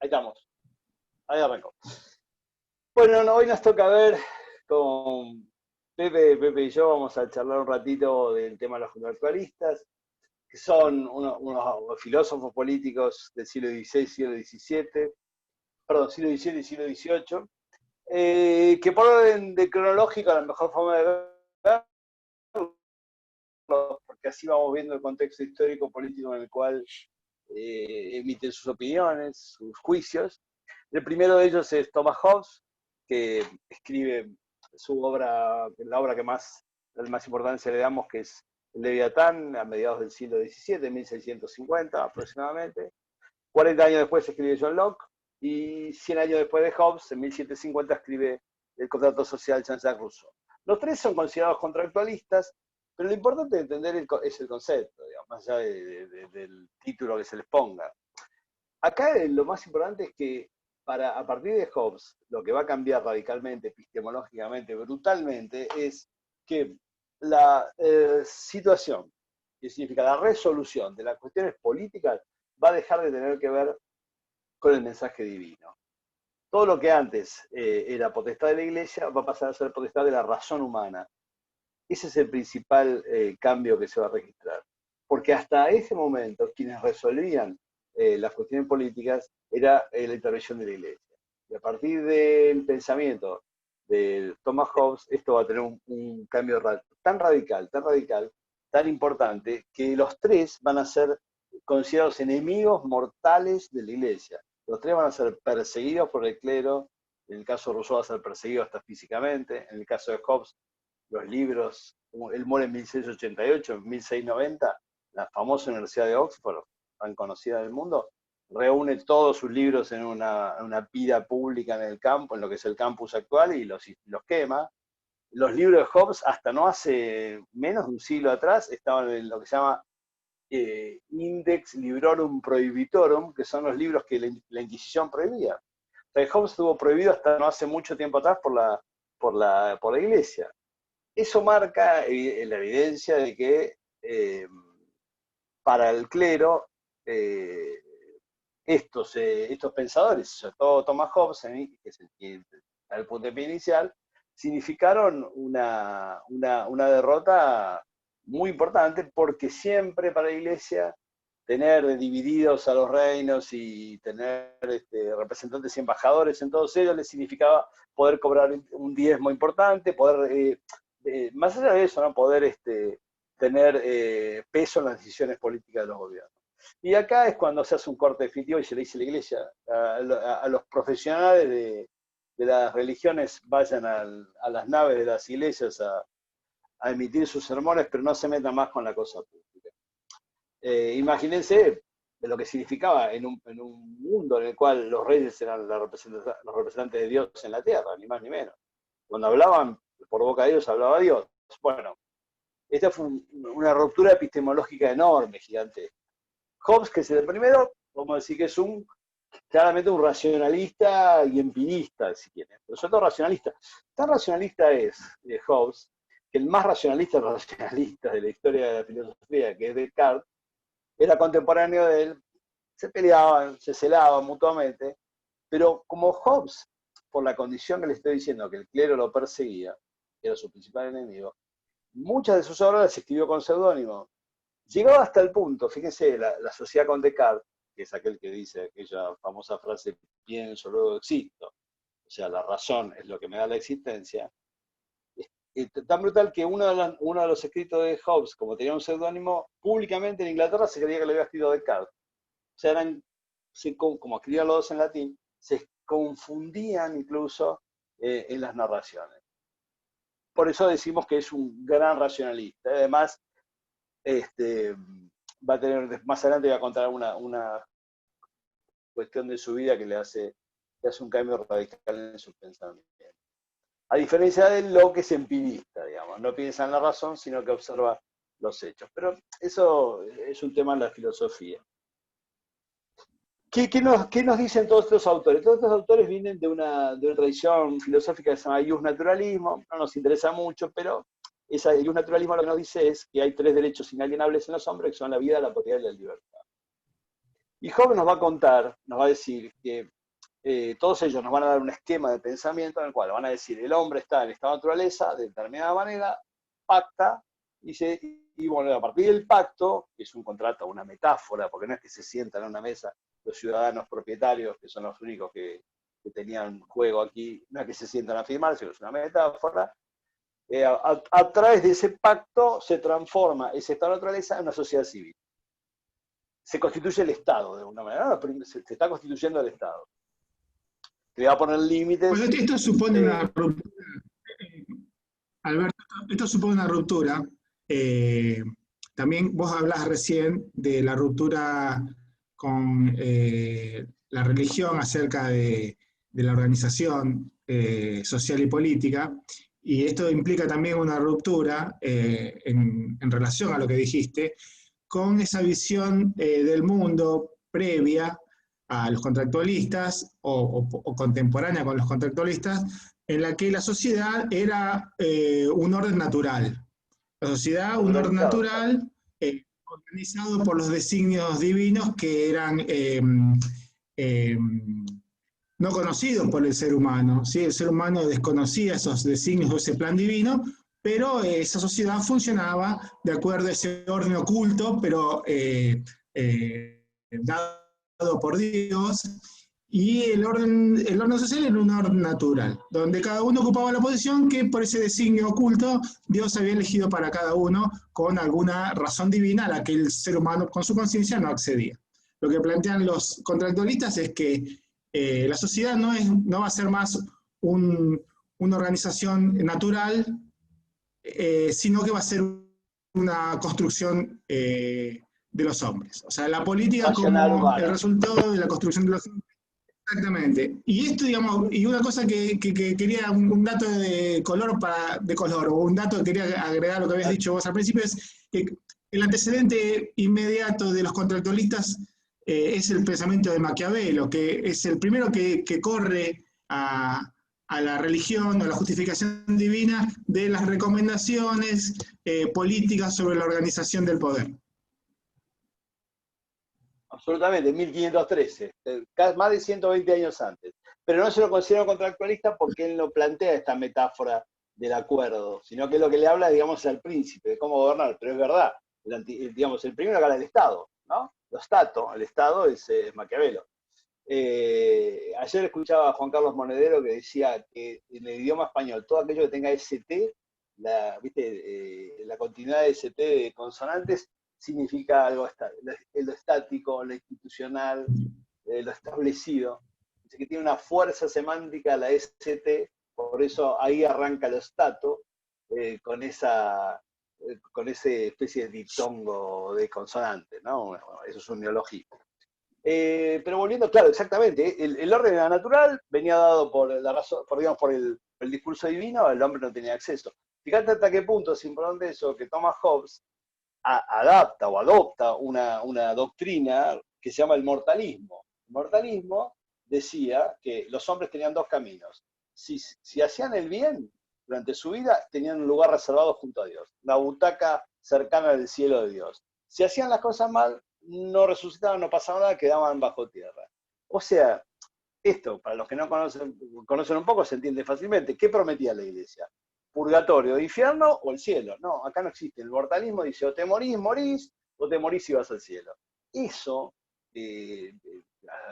Ahí estamos. Ahí arrancó. Bueno, hoy nos toca ver con Pepe y yo vamos a charlar un ratito del tema de los contractualistas, que son unos filósofos políticos del siglo XVI, siglo XVII, perdón, siglo XVII y siglo XVIII, que por orden de cronológico, la mejor forma de verlo, porque así vamos viendo el contexto histórico político en el cual emiten sus opiniones, sus juicios. El primero de ellos es Thomas Hobbes, que escribe su obra, la obra que más importancia le damos, que es el Leviatán, a mediados del siglo XVII, 1650 aproximadamente. 40 años después escribe John Locke, y 100 años después de Hobbes, en 1750, escribe el contrato social Jean-Jacques Rousseau. Los tres son considerados contractualistas, pero lo importante de entender es el concepto, digamos, más allá del título que se les ponga. Acá lo más importante es que a partir de Hobbes, lo que va a cambiar radicalmente, epistemológicamente, brutalmente, es que la situación, que significa la resolución de las cuestiones políticas, va a dejar de tener que ver con el mensaje divino. Todo lo que antes era potestad de la Iglesia va a pasar a ser potestad de la razón humana. Ese es el principal cambio que se va a registrar. Porque hasta ese momento, quienes resolvían las cuestiones políticas era la intervención de la Iglesia. Y a partir del pensamiento de Thomas Hobbes, esto va a tener un cambio tan radical, tan importante, que los tres van a ser considerados enemigos mortales de la Iglesia. Los tres van a ser perseguidos por el clero. En el caso de Rousseau va a ser perseguido hasta físicamente. En el caso de Hobbes, los libros, él muere en 1688, en 1690, la famosa Universidad de Oxford, tan conocida del mundo, reúne todos sus libros en una pira pública en el campo, en lo que es el campus actual, y los quema. Los libros de Hobbes, hasta no hace menos de un siglo atrás, estaban en lo que se llama Index Librorum Prohibitorum, que son los libros que la Inquisición prohibía. O sea, Hobbes estuvo prohibido hasta no hace mucho tiempo atrás por la Iglesia. Eso marca la evidencia de que para el clero estos pensadores, sobre todo Thomas Hobbes, que es el punto de pie inicial, significaron una derrota muy importante, porque siempre para la Iglesia tener divididos a los reinos y tener representantes y embajadores en todos ellos les significaba poder cobrar un diezmo importante, poder, más allá de eso, ¿no? Poder tener peso en las decisiones políticas de los gobiernos. Y acá es cuando se hace un corte definitivo y se le dice a la Iglesia, a los profesionales de las religiones, vayan a las naves de las iglesias a emitir sus sermones, pero no se metan más con la cosa pública. Imagínense de lo que significaba en un mundo en el cual los reyes eran los representantes de Dios en la tierra, ni más ni menos. Cuando hablaban, por boca de Dios hablaba Dios. Bueno, esta fue una ruptura epistemológica enorme, gigante. Hobbes, que es el primero, vamos a decir que es claramente un racionalista y empirista, si quieren, pero sobre todo racionalista. Tan racionalista es Hobbes, que el más racionalista de los racionalistas de la historia de la filosofía, que es Descartes, era contemporáneo de él, se peleaban, se celaban mutuamente, pero como Hobbes, por la condición que le estoy diciendo, que el clero lo perseguía, que era su principal enemigo, muchas de sus obras las escribió con seudónimo. Llegó hasta el punto, fíjense, la sociedad con Descartes, que es aquel que dice aquella famosa frase, pienso, luego existo, o sea, la razón es lo que me da la existencia, tan brutal que uno de los escritos de Hobbes, como tenía un seudónimo, públicamente en Inglaterra se creía que lo había escrito Descartes. O sea, como escribían los dos en latín, se confundían incluso en las narraciones. Por eso decimos que es un gran racionalista. Además, va a tener, más adelante voy a contar una cuestión de su vida que le hace un cambio radical en su pensamiento. A diferencia de lo que es empirista, digamos, no piensa en la razón, sino que observa los hechos. Pero eso es un tema en la filosofía. ¿Qué nos dicen todos estos autores? Todos estos autores vienen de una tradición filosófica que se llama iusnaturalismo, no nos interesa mucho, pero el iusnaturalismo lo que nos dice es que hay tres derechos inalienables en los hombres, que son la vida, la propiedad y la libertad. Y Hobbes nos va a contar, nos va a decir que todos ellos nos van a dar un esquema de pensamiento en el cual van a decir, el hombre está en esta naturaleza de determinada manera, pacta, y bueno, a partir del pacto, que es un contrato, una metáfora, porque no es que se sientan a una mesa los ciudadanos propietarios, que son los únicos que tenían juego aquí, no es que se sientan a firmar, sino es una metáfora, a través de ese pacto se transforma esa naturaleza en una sociedad civil. Se constituye el Estado, de alguna manera, ¿no? Se está constituyendo el Estado. Le va a poner límites. Bueno, esto supone una ruptura, Alberto, esto supone una ruptura. También vos hablás recién de la ruptura con la religión acerca de la organización social y política, y esto implica también una ruptura en relación a lo que dijiste, con esa visión del mundo previa a los contractualistas o contemporánea con los contractualistas, en la que la sociedad era un orden natural. La sociedad, un orden natural organizado por los designios divinos que eran no conocidos por el ser humano. ¿Sí? El ser humano desconocía esos designios o ese plan divino, pero esa sociedad funcionaba de acuerdo a ese orden oculto, pero dado por Dios, y el orden social era un orden natural, donde cada uno ocupaba la posición que por ese designio oculto Dios había elegido para cada uno con alguna razón divina a la que el ser humano con su conciencia no accedía. Lo que plantean los contractualistas es que la sociedad no va a ser más una organización natural, sino que va a ser una construcción de los hombres. O sea, la política como el resultado de la construcción de los hombres. Exactamente. Y esto, digamos, y una cosa que quería, un dato de color, o un dato que quería agregar a lo que habías dicho vos al principio, es que el antecedente inmediato de los contractualistas es el pensamiento de Maquiavelo, que es el primero que corre a la religión o a la justificación divina de las recomendaciones políticas sobre la organización del poder. Absolutamente, 1513, más de 120 años antes. Pero no se lo considera contractualista porque él no plantea esta metáfora del acuerdo, sino que lo que le habla, digamos, al príncipe, de cómo gobernar. Pero es verdad, digamos, el primero que habla del Estado, ¿no? Lo Stato, el Estado es Maquiavelo. Ayer escuchaba a Juan Carlos Monedero que decía que en el idioma español todo aquello que tenga ST, la continuidad de ST de consonantes, significa algo lo estático, lo institucional, lo establecido. Dice que tiene una fuerza semántica la ST, por eso ahí arranca lo stato, con esa especie de diptongo de consonante, ¿no? Bueno, eso es un neologismo. Pero volviendo, claro, exactamente, el orden era natural, venía dado por la razón, por el discurso divino, el hombre no tenía acceso. Fíjate hasta qué punto es importante eso, que Thomas Hobbes adapta o adopta una doctrina que se llama el mortalismo. El mortalismo decía que los hombres tenían dos caminos. Si hacían el bien durante su vida, tenían un lugar reservado junto a Dios, una butaca cercana al cielo de Dios. Si hacían las cosas mal, no resucitaban, no pasaba nada, quedaban bajo tierra. O sea, esto, para los que no conocen un poco, se entiende fácilmente. ¿Qué prometía la Iglesia? Purgatorio, infierno o el cielo. No, acá no existe. El mortalismo dice o te morís, o te morís y vas al cielo. Eso,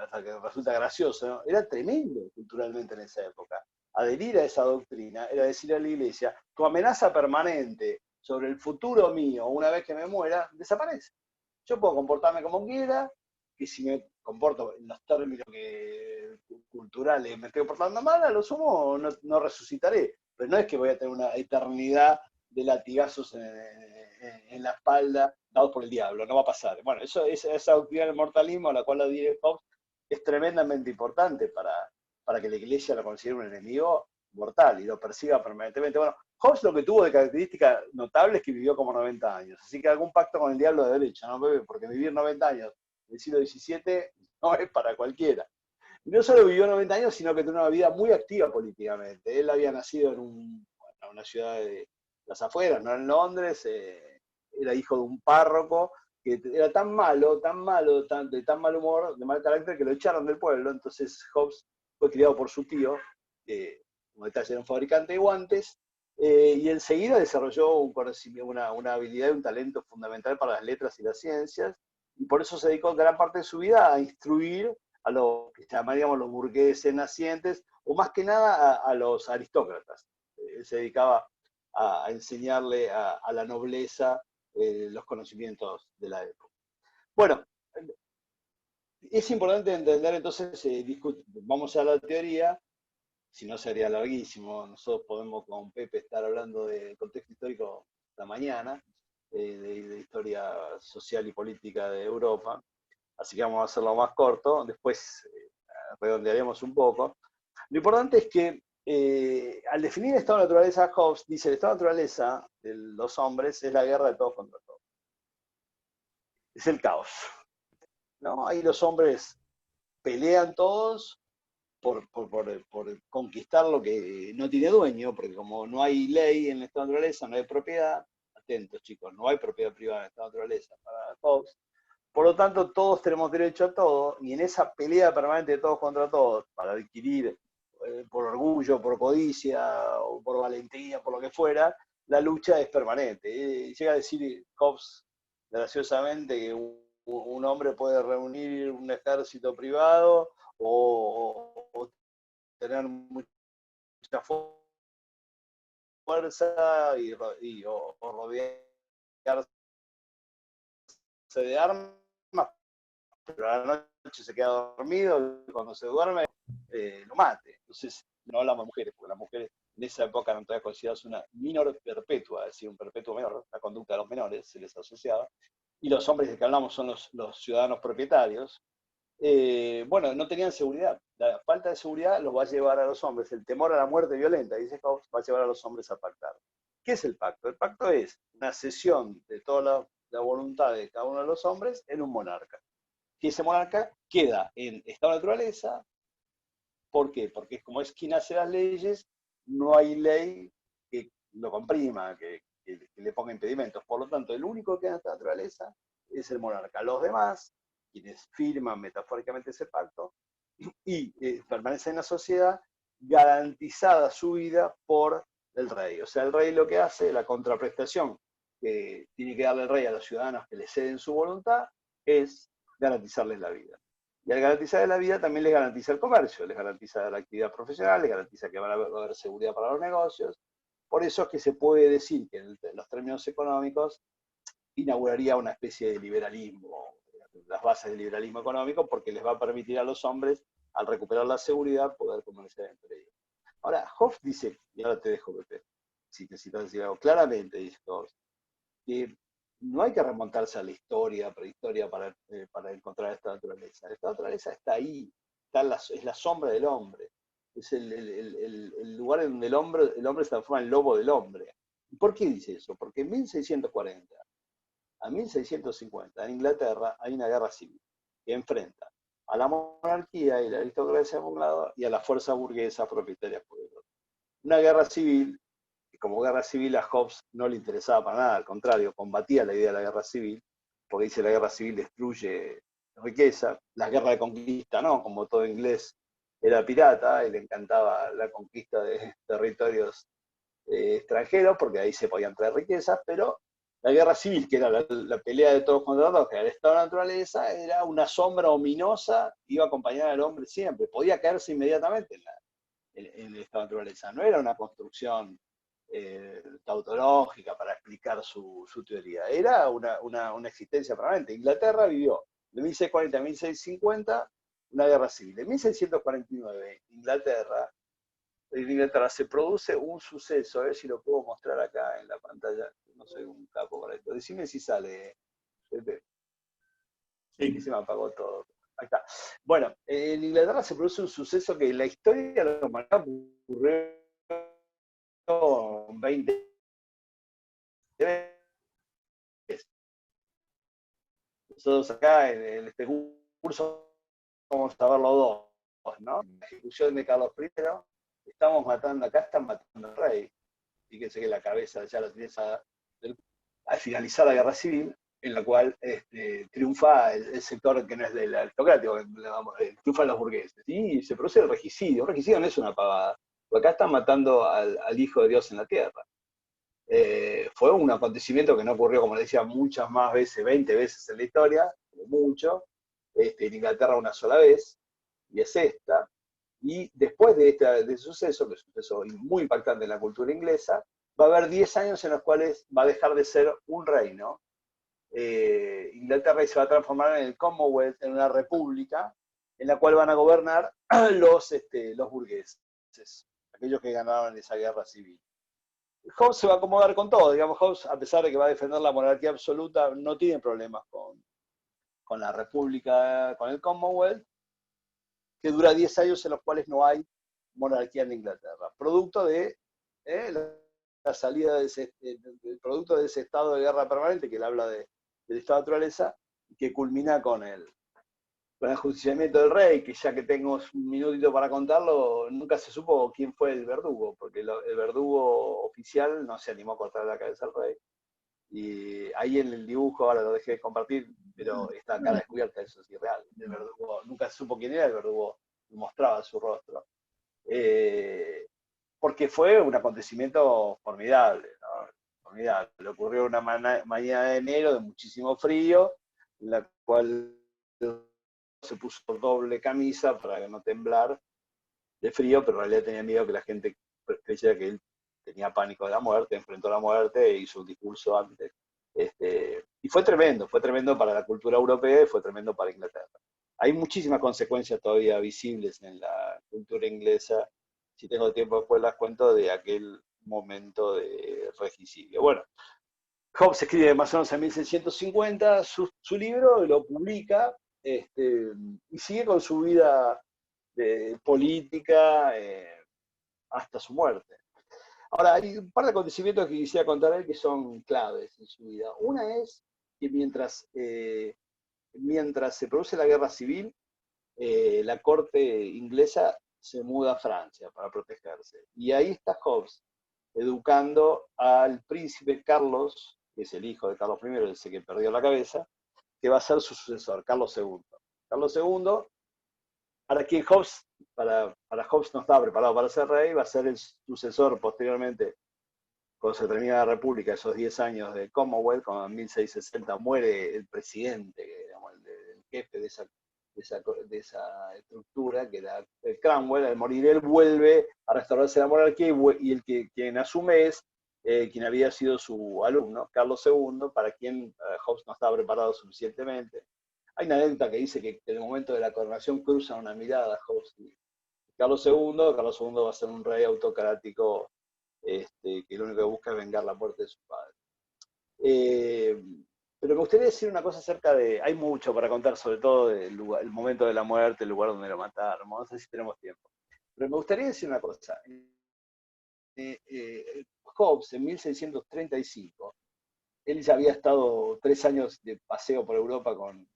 hasta que resulta gracioso, ¿no? Era tremendo culturalmente en esa época. Adherir a esa doctrina era decir a la Iglesia, tu amenaza permanente sobre el futuro mío, una vez que me muera, desaparece. Yo puedo comportarme como quiera, que si me comporto en los términos culturales me estoy comportando mal, a lo sumo no resucitaré. Pero no es que voy a tener una eternidad de latigazos en la espalda dados por el diablo, no va a pasar. Bueno, esa doctrina del mortalismo a la cual adhiere Hobbes es tremendamente importante para que la Iglesia lo considere un enemigo mortal y lo persiga permanentemente. Bueno, Hobbes lo que tuvo de característica notable es que vivió como 90 años, así que algún pacto con el diablo de derecha, ¿no? Porque vivir 90 años en el siglo XVII no es para cualquiera. Y no solo vivió 90 años, sino que tuvo una vida muy activa políticamente. Él había nacido en una ciudad de las afueras, no en Londres, era hijo de un párroco que era tan malo, de tan mal humor, de mal carácter, que lo echaron del pueblo. Entonces Hobbes fue criado por su tío, como detalle era un fabricante de guantes, y enseguida desarrolló un conocimiento, una habilidad y un talento fundamental para las letras y las ciencias, y por eso se dedicó gran parte de su vida a instruir a los que llamaríamos los burgueses nacientes, o más que nada a los aristócratas. Él se dedicaba a enseñarle a la nobleza los conocimientos de la época. Bueno, es importante entender entonces, vamos a la teoría, si no sería larguísimo, nosotros podemos con Pepe estar hablando de contexto histórico esta mañana, de historia social y política de Europa, así que vamos a hacerlo más corto, después redondearemos un poco. Lo importante es que al definir el estado de naturaleza, Hobbes dice el estado de naturaleza de los hombres es la guerra de todos contra todos. Es el caos, ¿no? Ahí los hombres pelean todos por conquistar lo que no tiene dueño, porque como no hay ley en el estado de naturaleza, no hay propiedad, atentos chicos, no hay propiedad privada en el estado de naturaleza para Hobbes, por lo tanto todos tenemos derecho a todo, y en esa pelea permanente de todos contra todos, para adquirir por orgullo, por codicia, o por valentía, por lo que fuera, la lucha es permanente. Llega a decir Hobbes graciosamente que un hombre puede reunir un ejército privado o tener mucha fuerza o rodearse de armas, pero a la noche se queda dormido y cuando se duerme lo mate. Entonces no hablamos de mujeres, porque las mujeres en esa época eran todavía consideradas una minor perpetua, es decir, un perpetuo menor, la conducta de los menores se les asociaba, y los hombres de que hablamos son los ciudadanos propietarios. Bueno, no tenían seguridad. La falta de seguridad los va a llevar a los hombres, el temor a la muerte violenta, dice Hobbes, va a llevar a los hombres a pactar. ¿Qué es el pacto? El pacto es una cesión de toda la voluntad de cada uno de los hombres en un monarca. Que ese monarca queda en estado de naturaleza. ¿Por qué? Porque como es quien hace las leyes, no hay ley que lo comprima, que le ponga impedimentos. Por lo tanto, el único que queda en esta naturaleza es el monarca. Los demás, quienes firman metafóricamente ese pacto, y permanecen en la sociedad, garantizada su vida por el rey. O sea, el rey lo que hace, la contraprestación que tiene que darle el rey a los ciudadanos que le ceden su voluntad, es garantizarles la vida. Y al garantizar la vida también les garantiza el comercio, les garantiza la actividad profesional, les garantiza que va a haber seguridad para los negocios. Por eso es que se puede decir que en los términos económicos inauguraría una especie de liberalismo, las bases del liberalismo económico, porque les va a permitir a los hombres, al recuperar la seguridad, poder comerciar entre ellos. Ahora, Hobbes dice, y ahora te dejo, Pepe, si necesitas decir algo, claramente dice Hobbes, que no hay que remontarse a la historia, prehistoria, para encontrar esta naturaleza. Esta naturaleza está ahí, es la sombra del hombre. Es el lugar en donde el hombre se transforma en lobo del hombre. ¿Y por qué dice eso? Porque en 1640 a 1650 en Inglaterra hay una guerra civil que enfrenta a la monarquía y la aristocracia por un lado y a la fuerza burguesa propietaria por el otro. Una guerra civil como guerra civil a Hobbes no le interesaba para nada, al contrario, combatía la idea de la guerra civil, porque dice la guerra civil destruye riqueza, la guerra de conquista no, como todo inglés era pirata, y le encantaba la conquista de territorios extranjeros, porque ahí se podían traer riquezas, pero la guerra civil, que era la pelea de todos contra todos, que era el estado de la naturaleza, era una sombra ominosa, iba a acompañar al hombre siempre, podía caerse inmediatamente en el estado de naturaleza, no era una construcción tautológica para explicar su teoría. Era una existencia permanente. Inglaterra vivió de 1640 a 1650 una guerra civil. En 1649, en Inglaterra se produce un suceso, a ver si lo puedo mostrar acá en la pantalla. No soy un capo para esto. Decime si sale, Pepe. Sí. Se me apagó todo. Ahí está. Bueno, en Inglaterra se produce un suceso que en la historia de la humanidad ocurrió 20 veces. Nosotros acá en este curso vamos a ver los dos, ¿no? La ejecución de Carlos I, estamos matando acá, están matando al rey. Fíjense que la cabeza ya la tienes al finalizar la guerra civil, en la cual triunfa el sector que no es del aristocrático, triunfan los burgueses, y se produce el regicidio. Un regicidio no es una pavada, porque acá están matando al Hijo de Dios en la tierra. Fue un acontecimiento que no ocurrió, como le decía, muchas más veces, 20 veces en la historia, como mucho, en Inglaterra una sola vez, y es esta. Y después de este suceso, que es un suceso muy impactante en la cultura inglesa, va a haber 10 años en los cuales va a dejar de ser un reino. Inglaterra se va a transformar en el Commonwealth, en una república, en la cual van a gobernar los burgueses, aquellos que ganaron esa guerra civil. Hobbes se va a acomodar con todo, digamos, Hobbes, a pesar de que va a defender la monarquía absoluta, no tiene problemas con la república, con el Commonwealth, que dura 10 años en los cuales no hay monarquía en Inglaterra, producto de la salida producto de ese estado de guerra permanente que él habla del estado de naturaleza, que culmina con el enjuiciamiento del rey, que ya que tengo un minutito para contarlo, nunca se supo quién fue el verdugo, porque el verdugo oficial no se animó a cortar la cabeza al rey. Y ahí en el dibujo, ahora lo dejé de compartir, pero está cara descubierta, eso es irreal. El verdugo, nunca se supo quién era, el verdugo mostraba su rostro. Porque fue un acontecimiento formidable, ¿no? Formidable. Le ocurrió una mañana de enero de muchísimo frío, en la cual se puso doble camisa para no temblar de frío, pero en realidad tenía miedo que la gente creyera que él tenía pánico de la muerte, enfrentó la muerte e hizo un discurso antes. Y fue tremendo para la cultura europea y fue tremendo para Inglaterra. Hay muchísimas consecuencias todavía visibles en la cultura inglesa. Si tengo tiempo después las cuento de aquel momento de regicidio. Bueno, Hobbes escribe más o menos en 1650 su libro, lo publica, y sigue con su vida política hasta su muerte. Ahora, hay un par de acontecimientos que quisiera contar a él que son claves en su vida. Una es que mientras se produce la guerra civil, la corte inglesa se muda a Francia para protegerse. Y ahí está Hobbes, educando al príncipe Carlos, que es el hijo de Carlos I, ese que perdió la cabeza, que va a ser su sucesor, Carlos II. Carlos II, para quien Hobbes, para Hobbes no estaba preparado para ser rey, va a ser el sucesor posteriormente, cuando se termina la República, esos 10 años de Commonwealth, cuando en 1660 muere el presidente, digamos, el jefe de esa estructura, que era el Cromwell. Al morir él vuelve a restaurarse la monarquía y quien asume es quien había sido su alumno, Carlos II, para quien Hobbes no estaba preparado suficientemente. Hay una anécdota que dice que en el momento de la coronación cruzan una mirada Hobbes y Carlos II. Carlos II va a ser un rey autocrático que lo único que busca es vengar la muerte de su padre. Pero me gustaría decir una cosa acerca de... Hay mucho para contar, sobre todo el momento de la muerte, el lugar donde lo mataron. No sé si tenemos tiempo. Pero me gustaría decir una cosa. Hobbes, en 1635, él ya había estado 3 años de paseo por Europa con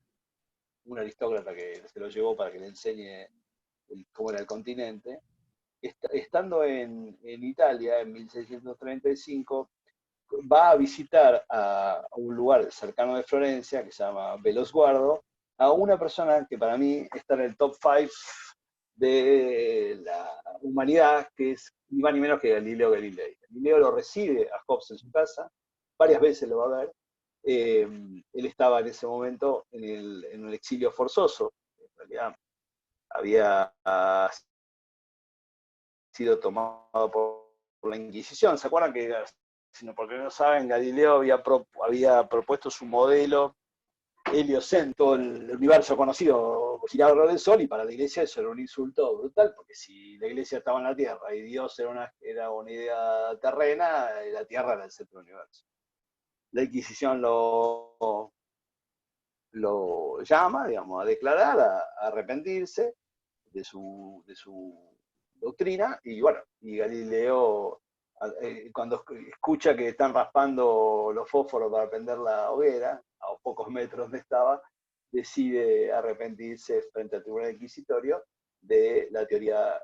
un aristócrata que se lo llevó para que le enseñe cómo era el continente. Estando en Italia, en 1635, va a visitar a un lugar cercano de Florencia, que se llama Velosguardo, a una persona que para mí está en el top 5 de la humanidad, que es ni más ni menos que Galileo Galilei. Galileo lo recibe a Hobbes en su casa, varias veces lo va a ver. Él estaba en ese momento en el exilio forzoso, en realidad había sido tomado por la Inquisición. ¿Se acuerdan que, sino porque no saben, Galileo había propuesto su modelo heliocéntrico, el universo conocido, girado alrededor del Sol, y para la Iglesia eso era un insulto brutal, porque si la Iglesia estaba en la Tierra y Dios era una idea terrena, la Tierra era el centro del universo. La Inquisición lo llama, digamos, a declarar, a arrepentirse de su doctrina, y bueno, y Galileo, cuando escucha que están raspando los fósforos para prender la hoguera, a pocos metros donde estaba, decide arrepentirse frente al tribunal inquisitorio de la teoría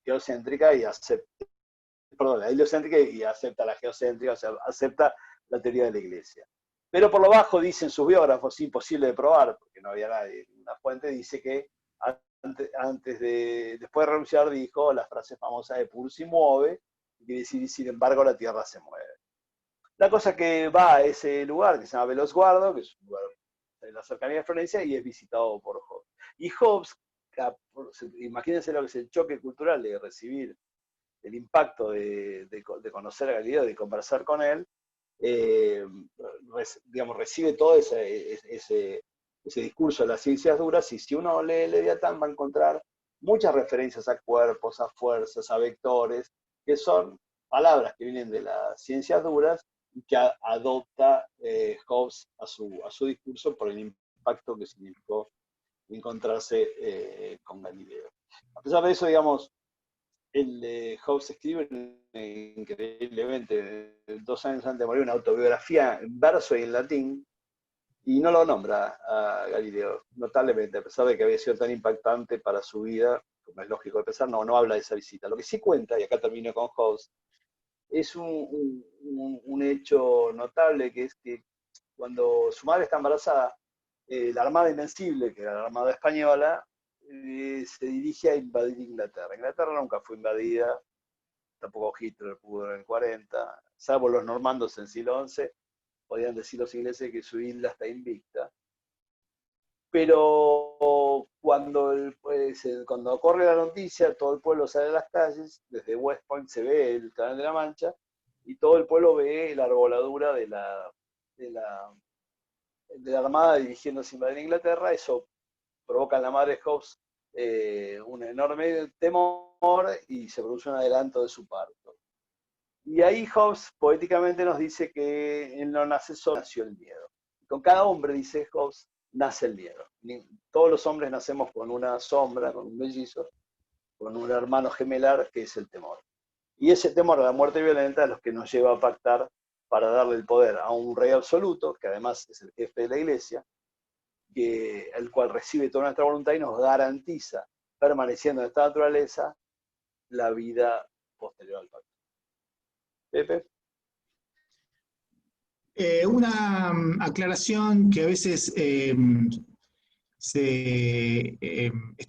geocéntrica y acepta, perdón, la heliocéntrica, y acepta la geocéntrica, o sea, acepta la teoría de la Iglesia. Pero por lo bajo dicen sus biógrafos, imposible de probar, porque no había nadie. Una fuente dice que después de renunciar dijo la frase famosa de Pur si mueve, que quiere decir, sin embargo, la tierra se mueve. La cosa que va a ese lugar que se llama Velosguardo, que es un lugar en la cercanía de Florencia, y es visitado por Hobbes. Y Hobbes, imagínense lo que es el choque cultural de recibir el impacto de conocer a Galileo, de conversar con él, digamos, recibe todo ese discurso de las ciencias duras, y si uno lee Leviatán va a encontrar muchas referencias a cuerpos, a fuerzas, a vectores, que son palabras que vienen de las ciencias duras y que adopta Hobbes a su discurso por el impacto que significó encontrarse con Galileo. A pesar de eso, digamos, Hobbes escribe increíblemente, 2 años antes de morir, una autobiografía en verso y en latín, y no lo nombra a Galileo, notablemente, a pesar de que había sido tan impactante para su vida, como es lógico de pensar, no habla de esa visita. Lo que sí cuenta, y acá termino con Hobbes, es un hecho notable, que es que cuando su madre está embarazada, la Armada Invencible, que era la Armada Española, se dirige a invadir Inglaterra. Inglaterra nunca fue invadida, tampoco Hitler pudo en el 40, salvo los normandos en el siglo XI, podían decir los ingleses que su isla está invicta. Pero cuando corre la noticia, todo el pueblo sale a las calles, desde West Point se ve el Canal de la Mancha, y todo el pueblo ve la arboladura de la Armada dirigiéndose a invadir Inglaterra. Eso provoca en la madre de Hobbes un enorme temor y se produce un adelanto de su parto. Y ahí Hobbes poéticamente nos dice que él no nace solo, nació el miedo. Con cada hombre, dice Hobbes, nace el miedo. Todos los hombres nacemos con una sombra, con un mellizo, con un hermano gemelar, que es el temor. Y ese temor a la muerte violenta es lo que nos lleva a pactar para darle el poder a un rey absoluto, que además es el jefe de la iglesia, el cual recibe toda nuestra voluntad y nos garantiza, permaneciendo en esta naturaleza, la vida posterior al pacto. Pepe. Una aclaración que a veces está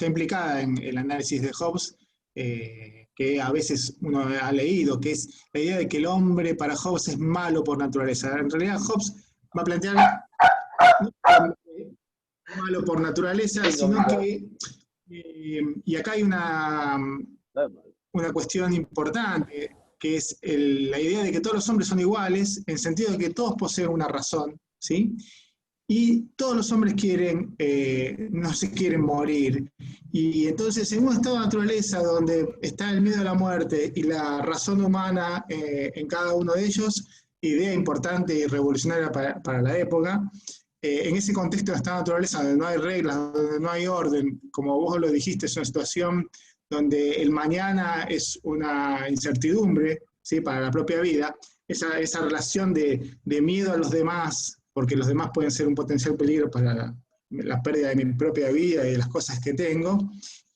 implicada en el análisis de Hobbes, que a veces uno ha leído, que es la idea de que el hombre para Hobbes es malo por naturaleza. En realidad Hobbes va a plantear malo por naturaleza, sino que, y acá hay una cuestión importante, que es la idea de que todos los hombres son iguales, en el sentido de que todos poseen una razón, ¿sí? Y todos los hombres no se quieren morir. Y entonces, en un estado de naturaleza donde está el miedo a la muerte y la razón humana en cada uno de ellos, idea importante y revolucionaria para la época, en ese contexto de estado de naturaleza donde no hay reglas, donde no hay orden, como vos lo dijiste, es una situación donde el mañana es una incertidumbre, ¿sí?, para la propia vida, esa relación de miedo a los demás, porque los demás pueden ser un potencial peligro para la pérdida de mi propia vida y de las cosas que tengo,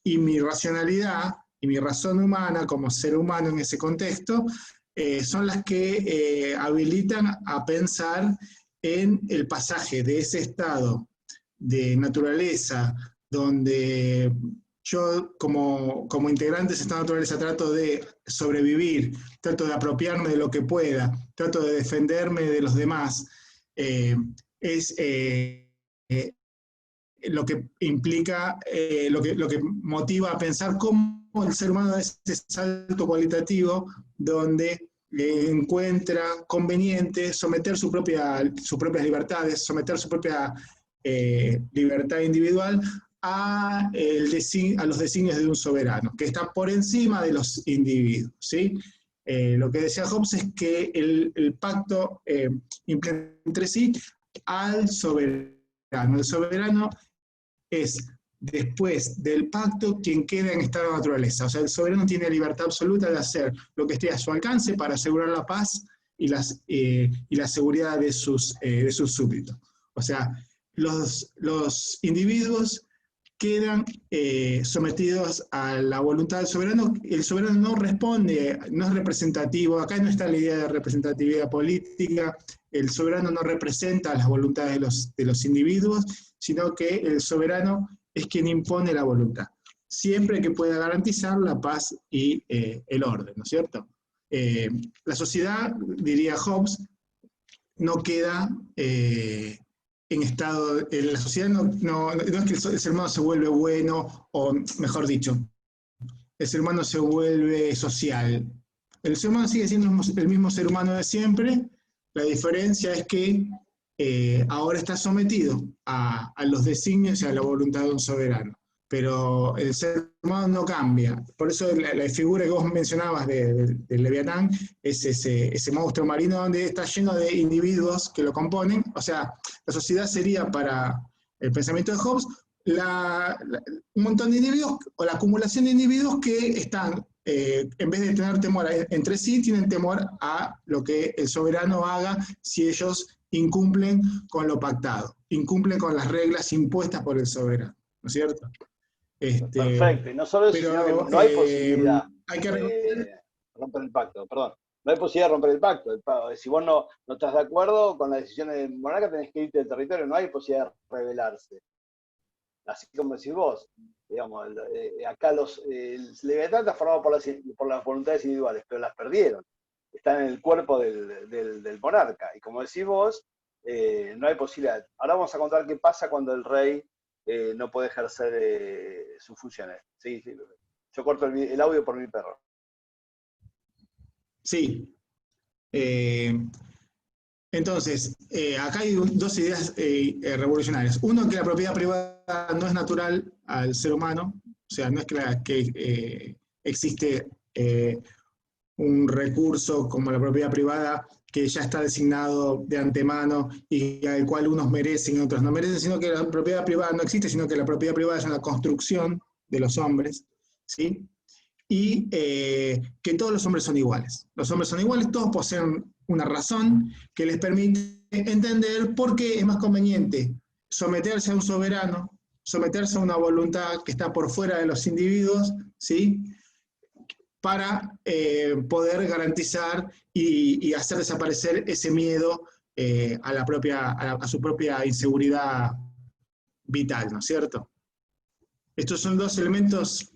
y mi racionalidad y mi razón humana como ser humano en ese contexto son las que habilitan a pensar en el pasaje de ese estado de naturaleza donde yo como integrante de ese estado de naturaleza trato de sobrevivir, trato de apropiarme de lo que pueda, trato de defenderme de los demás, es lo que implica, lo que motiva a pensar cómo el ser humano da ese salto cualitativo donde encuentra conveniente someter sus propias libertades, someter su propia libertad individual a los designios de un soberano, que está por encima de los individuos, ¿sí? Lo que decía Hobbes es que el pacto implica entre sí al soberano. El soberano es, después del pacto, quien queda en estado de naturaleza. O sea, el soberano tiene libertad absoluta de hacer lo que esté a su alcance para asegurar la paz y la seguridad de sus súbditos. O sea, los individuos quedan sometidos a la voluntad del soberano. El soberano no responde, no es representativo, acá no está la idea de representatividad política, el soberano no representa las voluntades de los individuos, sino que el soberano es quien impone la voluntad, siempre que pueda garantizar la paz y el orden, ¿no es cierto? La sociedad, diría Hobbes, no queda en estado, la sociedad no es que el ser humano se vuelve bueno, o mejor dicho, el ser humano se vuelve social. El ser humano sigue siendo el mismo ser humano de siempre, la diferencia es que ahora está sometido a los designios y a la voluntad de un soberano. Pero el ser humano no cambia. Por eso la figura que vos mencionabas de Leviatán es ese monstruo marino donde está lleno de individuos que lo componen. O sea, la sociedad sería para el pensamiento de Hobbes un montón de individuos, o la acumulación de individuos que están, en vez de tener temor entre sí, tienen temor a lo que el soberano haga si ellos incumplen con lo pactado, incumplen con las reglas impuestas por el soberano, ¿no es cierto? Perfecto, y no solo eso, sino que no hay posibilidad hay que de romper el pacto, perdón. No hay posibilidad de romper el pacto. Si vos no estás de acuerdo con las decisiones del monarca, tenés que irte del territorio, no hay posibilidad de rebelarse. Así como decís vos, digamos, acá el Leviatán está formado por las voluntades individuales, pero las perdieron. Están en el cuerpo del monarca. Y como decís vos, no hay posibilidad. Ahora vamos a contar qué pasa cuando el rey no puede ejercer sus funciones. Sí, sí. Yo corto el audio por mi perro. Sí. Entonces, acá hay dos ideas revolucionarias. Uno, que la propiedad privada no es natural al ser humano, o sea, no es que existe un recurso como la propiedad privada que ya está designado de antemano y al cual unos merecen y otros no merecen, sino que la propiedad privada no existe, sino que la propiedad privada es una construcción de los hombres, ¿sí? Y que todos los hombres son iguales. Los hombres son iguales, todos poseen una razón que les permite entender por qué es más conveniente someterse a un soberano, someterse a una voluntad que está por fuera de los individuos, ¿sí? Para poder garantizar y hacer desaparecer ese miedo a su propia inseguridad vital, ¿no es cierto? Estos son dos elementos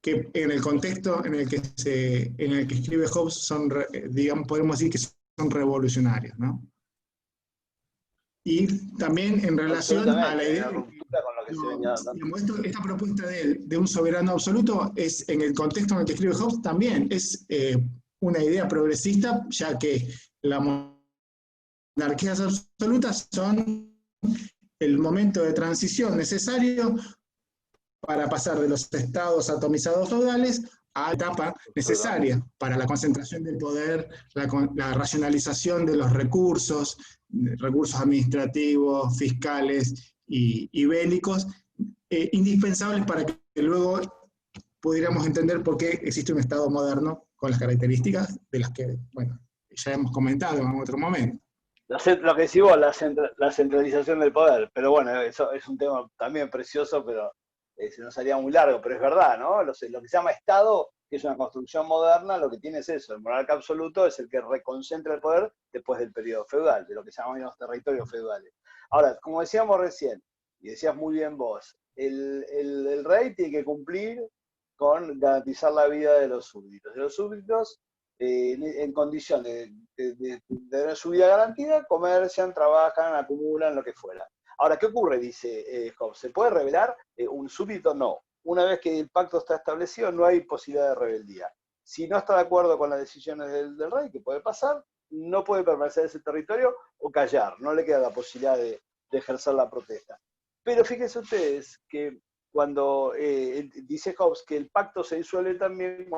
que en el contexto en el que escribe Hobbes son, digamos, podemos decir que son revolucionarios, ¿no? Y también en relación a la idea esta propuesta de un soberano absoluto es, en el contexto en el que escribe Hobbes, también es una idea progresista, ya que las monarquías absolutas son el momento de transición necesario para pasar de los estados atomizados feudales a la etapa necesaria para la concentración del poder, la racionalización de los recursos administrativos, fiscales y bélicos, indispensables para que luego pudiéramos entender por qué existe un Estado moderno con las características de las que, bueno, ya hemos comentado en otro momento. Lo que decís vos, la centralización del poder, pero bueno, eso es un tema también precioso, pero se nos haría muy largo, pero es verdad, ¿no? Lo que se llama Estado, que es una construcción moderna, lo que tiene es eso, el monarca absoluto es el que reconcentra el poder después del periodo feudal, de lo que llamamos los territorios feudales. Ahora, como decíamos recién, y decías muy bien vos, el rey tiene que cumplir con garantizar la vida de los súbditos. De los súbditos, en condición de tener su vida garantida, comercian, trabajan, acumulan, lo que fuera. Ahora, ¿qué ocurre? Dice Hobbes. ¿Se puede rebelar? Un súbdito no. Una vez que el pacto está establecido, no hay posibilidad de rebeldía. Si no está de acuerdo con las decisiones del rey, que puede pasar, no puede permanecer en ese territorio o callar. No le queda la posibilidad de ejercer la protesta. Pero fíjense ustedes que cuando dice Hobbes que el pacto se disuelve también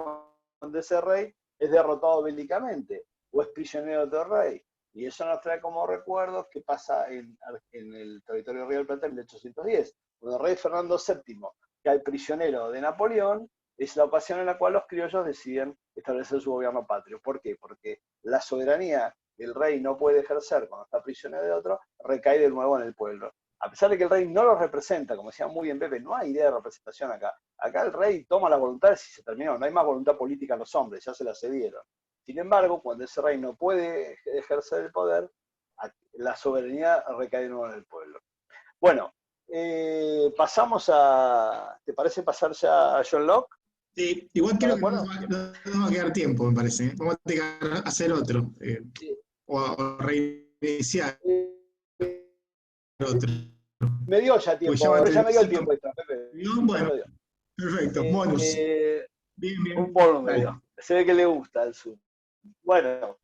cuando ese rey es derrotado bélicamente o es prisionero de otro rey. Y eso nos trae como recuerdos que pasa en el territorio de Río del Plata en 1810, cuando el rey Fernando VII cae prisionero de Napoleón, es la ocasión en la cual los criollos deciden establecer su gobierno patrio. ¿Por qué? Porque la soberanía que el rey no puede ejercer cuando está prisionero de otro recae de nuevo en el pueblo. a pesar de que el rey no los representa, como decía muy bien Pepe, no hay idea de representación acá. Acá el rey toma la voluntad si se terminó, no hay más voluntad política en los hombres, ya se la cedieron. Sin embargo, cuando ese rey no puede ejercer el poder, la soberanía recae de nuevo en el pueblo. Bueno, pasamos a, ¿te parece pasar ya a John Locke? Sí, igual creo que no va a quedar tiempo, me parece. Vamos a tener que hacer otro. O reiniciar otro. Me dio ya Pues tiempo, ya me dio el 5. tiempo extra, Pepe. Ya me Bueno, lo dio. perfecto. Bonus. Bien, Un bien. bonus me Dale. dio. Se ve que le gusta el Zoom. Bueno,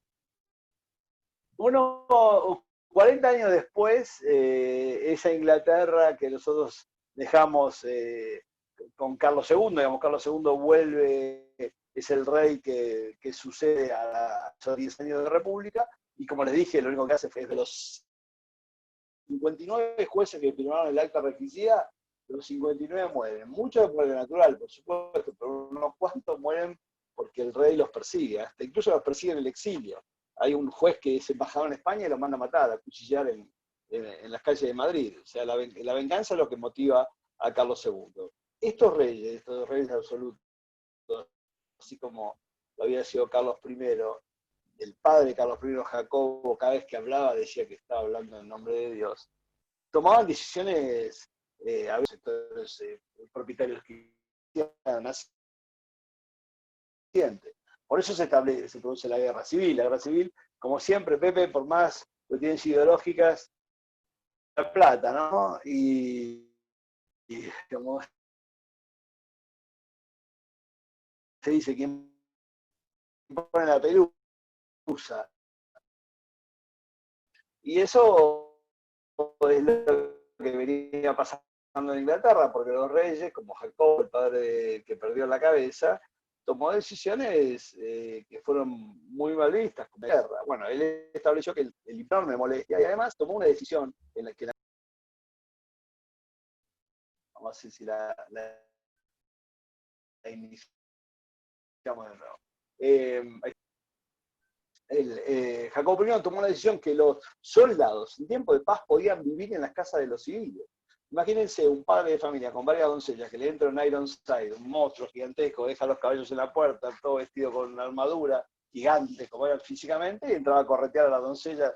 40 años después, esa Inglaterra que nosotros dejamos con Carlos II, digamos, Carlos II vuelve, es el rey que sucede a esos 10 años de república, y como les dije, lo único que hace es de los 59 jueces que firmaron el acta regicida, los 59 mueren. Muchos por lo natural, por supuesto, pero unos cuantos mueren porque el rey los persigue, hasta incluso los persigue en el exilio. Hay un juez que es embajador en España y lo manda a matar, a cuchillar en las calles de Madrid. O sea, la venganza es lo que motiva a Carlos II. Estos reyes absolutos, así como lo había sido Carlos I, el padre de Carlos I, Jacobo, cada vez que hablaba decía que estaba hablando en nombre de Dios, tomaban decisiones, a veces sectores propietarios cristianos. Por eso se produce la guerra civil. La guerra civil, como siempre, Pepe, por más cuestiones ideológicas, la plata, ¿no? Y como se dice, quien pone la pelusa. Y eso es lo que venía pasando en Inglaterra, porque los reyes, como Jacob, el padre que perdió la cabeza, tomó decisiones que fueron muy mal vistas, como la guerra. Bueno, él estableció que el enorme molestia, y además tomó una decisión en la que vamos a ver si la iniciamos de nuevo. Jacobo I tomó una decisión que los soldados en tiempo de paz podían vivir en las casas de los civiles. Imagínense un padre de familia con varias doncellas que le entra un Ironside, un monstruo gigantesco, deja los caballos en la puerta, todo vestido con una armadura gigante, como era físicamente, y entraba a corretear a la doncella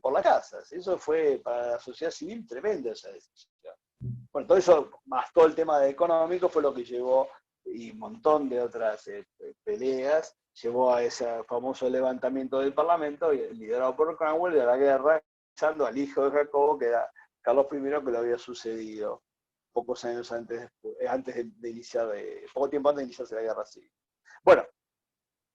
por las casas. Eso fue para la sociedad civil tremenda esa decisión. Bueno, todo eso, más todo el tema económico, fue lo que llevó, y un montón de otras peleas, llevó a ese famoso levantamiento del Parlamento, liderado por Cromwell, de la guerra, echando al hijo de Jacobo, que era Carlos I, que lo había sucedido pocos años antes de iniciar, poco tiempo antes de iniciarse la guerra civil. Bueno,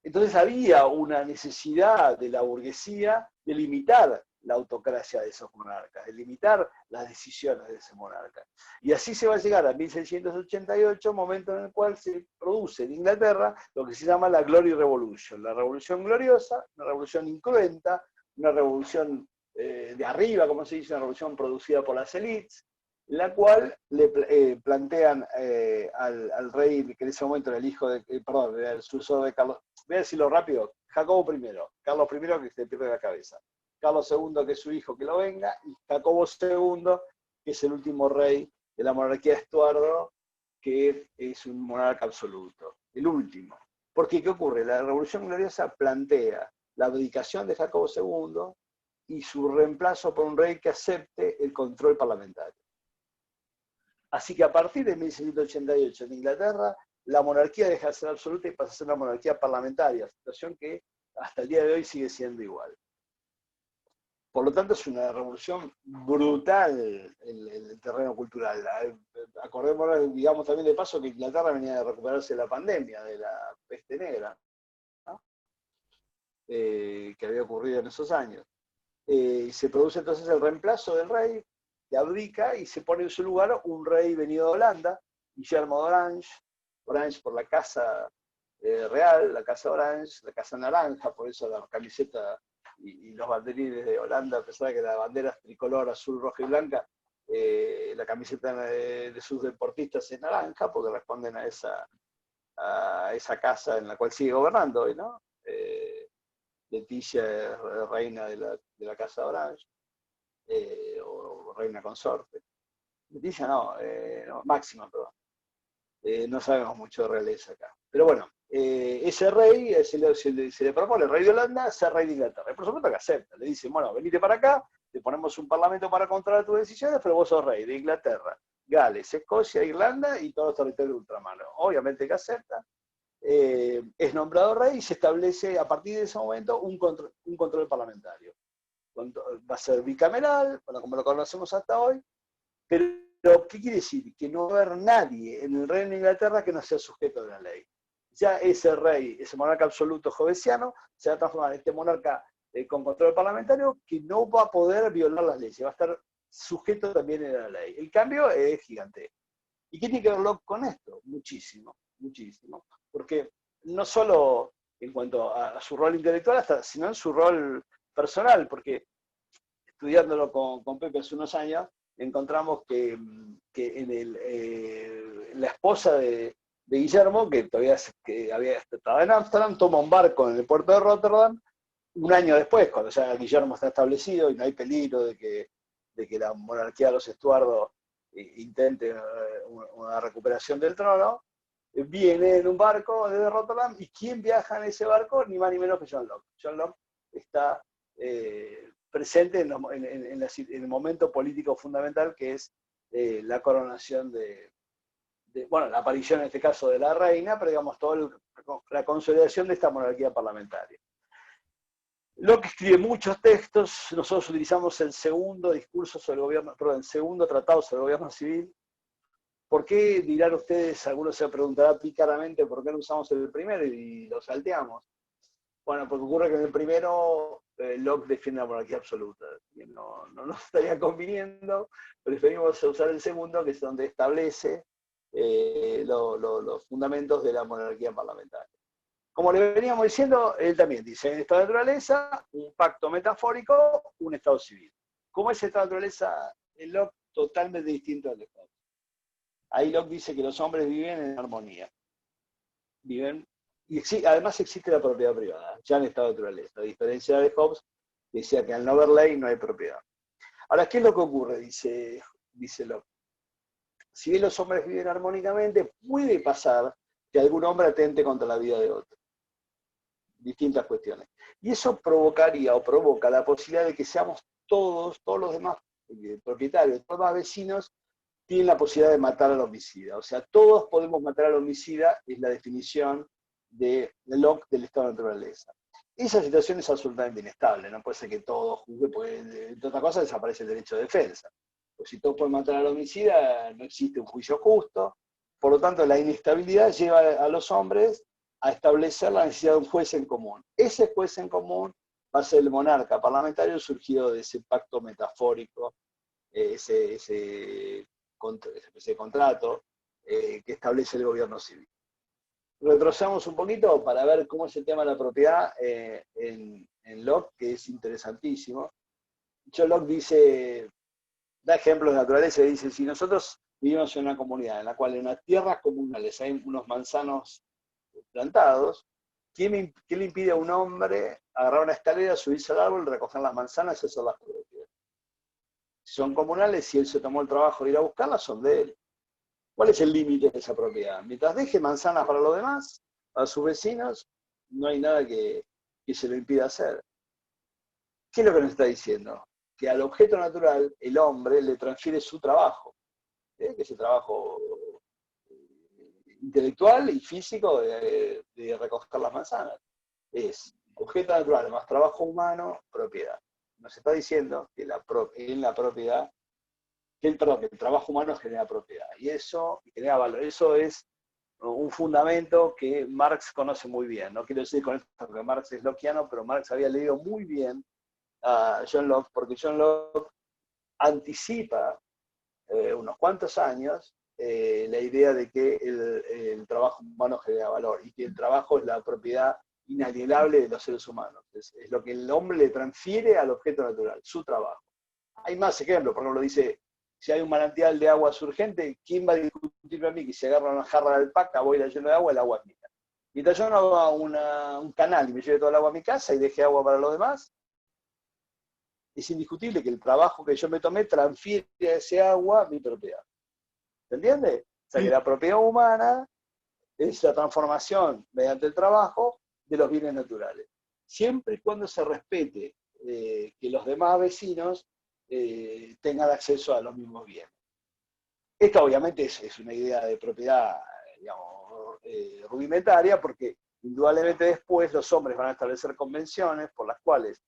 entonces había una necesidad de la burguesía de limitar la autocracia de esos monarcas, de limitar las decisiones de ese monarca. Y así se va a llegar a 1688, momento en el cual se produce en Inglaterra lo que se llama la Glory Revolution, la revolución gloriosa, una revolución incruenta, una revolución de arriba, como se dice, una revolución producida por las élites, la cual le plantean al rey, que en ese momento era el hijo de, el sucesor de Carlos, voy a decirlo rápido, Jacobo I, Carlos I que se pierde la cabeza, Carlos II, que es su hijo, que lo venga, y Jacobo II, que es el último rey de la monarquía de Estuardo, que es un monarca absoluto, el último. Porque, ¿qué ocurre? La Revolución Gloriosa plantea la abdicación de Jacobo II y su reemplazo por un rey que acepte el control parlamentario. Así que a partir de 1688 en Inglaterra, la monarquía deja de ser absoluta y pasa a ser una monarquía parlamentaria, situación que hasta el día de hoy sigue siendo igual. Por lo tanto, es una revolución brutal en el terreno cultural. Acordémonos, digamos también de paso, que Inglaterra venía de recuperarse de la pandemia, de la peste negra, ¿no? Que había ocurrido en esos años. Y se produce entonces el reemplazo del rey, que abdica, y se pone en su lugar un rey venido de Holanda, Guillermo de Orange, Orange por la casa real, la casa Orange, la casa naranja, por eso la camiseta y los banderines de Holanda, a pesar de que la bandera es tricolor, azul, roja y blanca, la camiseta de sus deportistas es naranja, porque responden a esa casa en la cual sigue gobernando hoy, ¿no? Leticia es reina de la casa Orange, o reina consorte. Leticia no, Máxima, perdón. No sabemos mucho de realeza acá. Pero bueno, ese rey se le propone, el rey de Holanda, ser rey de Inglaterra. Y por supuesto que acepta. Le dicen, bueno, venite para acá, te ponemos un parlamento para controlar tus decisiones, pero vos sos rey de Inglaterra, Gales, Escocia, Irlanda y todos los territorios de ultramar. Obviamente que acepta. Es nombrado rey y se establece a partir de ese momento un control parlamentario. Va a ser bicameral, bueno, como lo conocemos hasta hoy, pero ¿qué quiere decir? Que no va a haber nadie en el reino de Inglaterra que no sea sujeto de la ley. Ya ese rey, ese monarca absoluto jovesiano, se va a transformar en este monarca con control parlamentario que no va a poder violar las leyes, va a estar sujeto también a la ley. El cambio es gigantesco. ¿Y qué tiene que ver Locke con esto? Muchísimo, muchísimo. Porque no solo en cuanto a su rol intelectual, sino en su rol personal, porque estudiándolo con Pepe hace unos años, encontramos que la esposa de Guillermo, que todavía estaba en Ámsterdam, toma un barco en el puerto de Rotterdam, un año después, cuando ya Guillermo está establecido y no hay peligro de que la monarquía de los Estuardo intente una recuperación del trono, viene en un barco desde Rotterdam, y ¿quién viaja en ese barco? Ni más ni menos que John Locke. John Locke está presente en el momento político fundamental que es la coronación bueno, la aparición en este caso de la reina, pero digamos, toda la consolidación de esta monarquía parlamentaria. Locke escribe muchos textos. Nosotros utilizamos el segundo discurso sobre el gobierno, perdón, el segundo tratado sobre el gobierno civil. ¿Por qué, dirán ustedes, algunos se preguntarán pícaramente por qué no usamos el primero y lo salteamos? Bueno, porque ocurre que en el primero Locke defiende la monarquía absoluta, que no nos estaría conviniendo. Preferimos usar el segundo, que es donde establece los fundamentos de la monarquía parlamentaria. Como le veníamos diciendo, él también dice, en estado de naturaleza, un pacto metafórico, un estado civil. ¿Cómo es estado de naturaleza en Locke? Totalmente distinto al de Hobbes. Ahí Locke dice que los hombres viven en armonía. Viven, y además existe la propiedad privada, ya en estado de naturaleza. A diferencia de Hobbes, decía que al no haber ley no hay propiedad. Ahora, ¿qué es lo que ocurre? Dice Locke. Si bien los hombres viven armónicamente, puede pasar que algún hombre atente contra la vida de otro. Distintas cuestiones. Y eso provocaría o provoca la posibilidad de que seamos todos los demás propietarios, todos los demás vecinos, tienen la posibilidad de matar al homicida. O sea, todos podemos matar al homicida, es la definición de Locke del estado de naturaleza. Esa situación es absolutamente inestable, no puede ser que todos juzguen, porque entre otras cosas desaparece el derecho de defensa. Pues si todos pueden matar al homicida, no existe un juicio justo. Por lo tanto, la inestabilidad lleva a los hombres a establecer la necesidad de un juez en común. Ese juez en común va a ser el monarca parlamentario surgido de ese pacto metafórico, ese contrato que establece el gobierno civil. Retrocedamos un poquito para ver cómo es el tema de la propiedad en Locke, que es interesantísimo. John Locke dice, da ejemplos de naturaleza y dice, si nosotros vivimos en una comunidad en la cual en las tierras comunales hay unos manzanos plantados, ¿qué le impide a un hombre agarrar una escalera, subirse al árbol, recoger las manzanas y hacer las propiedades? Si son comunales, si él se tomó el trabajo de ir a buscarlas, son de él. ¿Cuál es el límite de esa propiedad? Mientras deje manzanas para los demás, a sus vecinos, no hay nada que se lo impida hacer. ¿Qué es lo que nos está diciendo? Que al objeto natural, el hombre le transfiere su trabajo, que es el trabajo intelectual y físico de recoger las manzanas. Es objeto natural más trabajo humano, propiedad. Nos está diciendo que en la propiedad, que el trabajo humano genera propiedad, y eso genera valor. Eso es un fundamento que Marx conoce muy bien. No quiero decir con esto que Marx es lockeano, pero Marx había leído muy bien a John Locke, porque John Locke anticipa unos cuantos años la idea de que el trabajo humano genera valor, y que el trabajo es la propiedad inalienable de los seres humanos. Es lo que el hombre le transfiere al objeto natural, su trabajo. Hay más ejemplos, por ejemplo, dice, si hay un manantial de agua surgente, ¿quién va a discutirme a mí que si agarra una jarra de alpaca, voy a ir lleno de agua, el agua es mía? Mientras yo no haga un canal y me lleve todo el agua a mi casa y deje agua para los demás, es indiscutible que el trabajo que yo me tomé transfiere a ese agua mi propiedad. ¿Se entiende? O sea, que la propiedad humana es la transformación mediante el trabajo de los bienes naturales. Siempre y cuando se respete que los demás vecinos tengan acceso a los mismos bienes. Esta obviamente es una idea de propiedad, digamos, rudimentaria, porque indudablemente después los hombres van a establecer convenciones por las cuales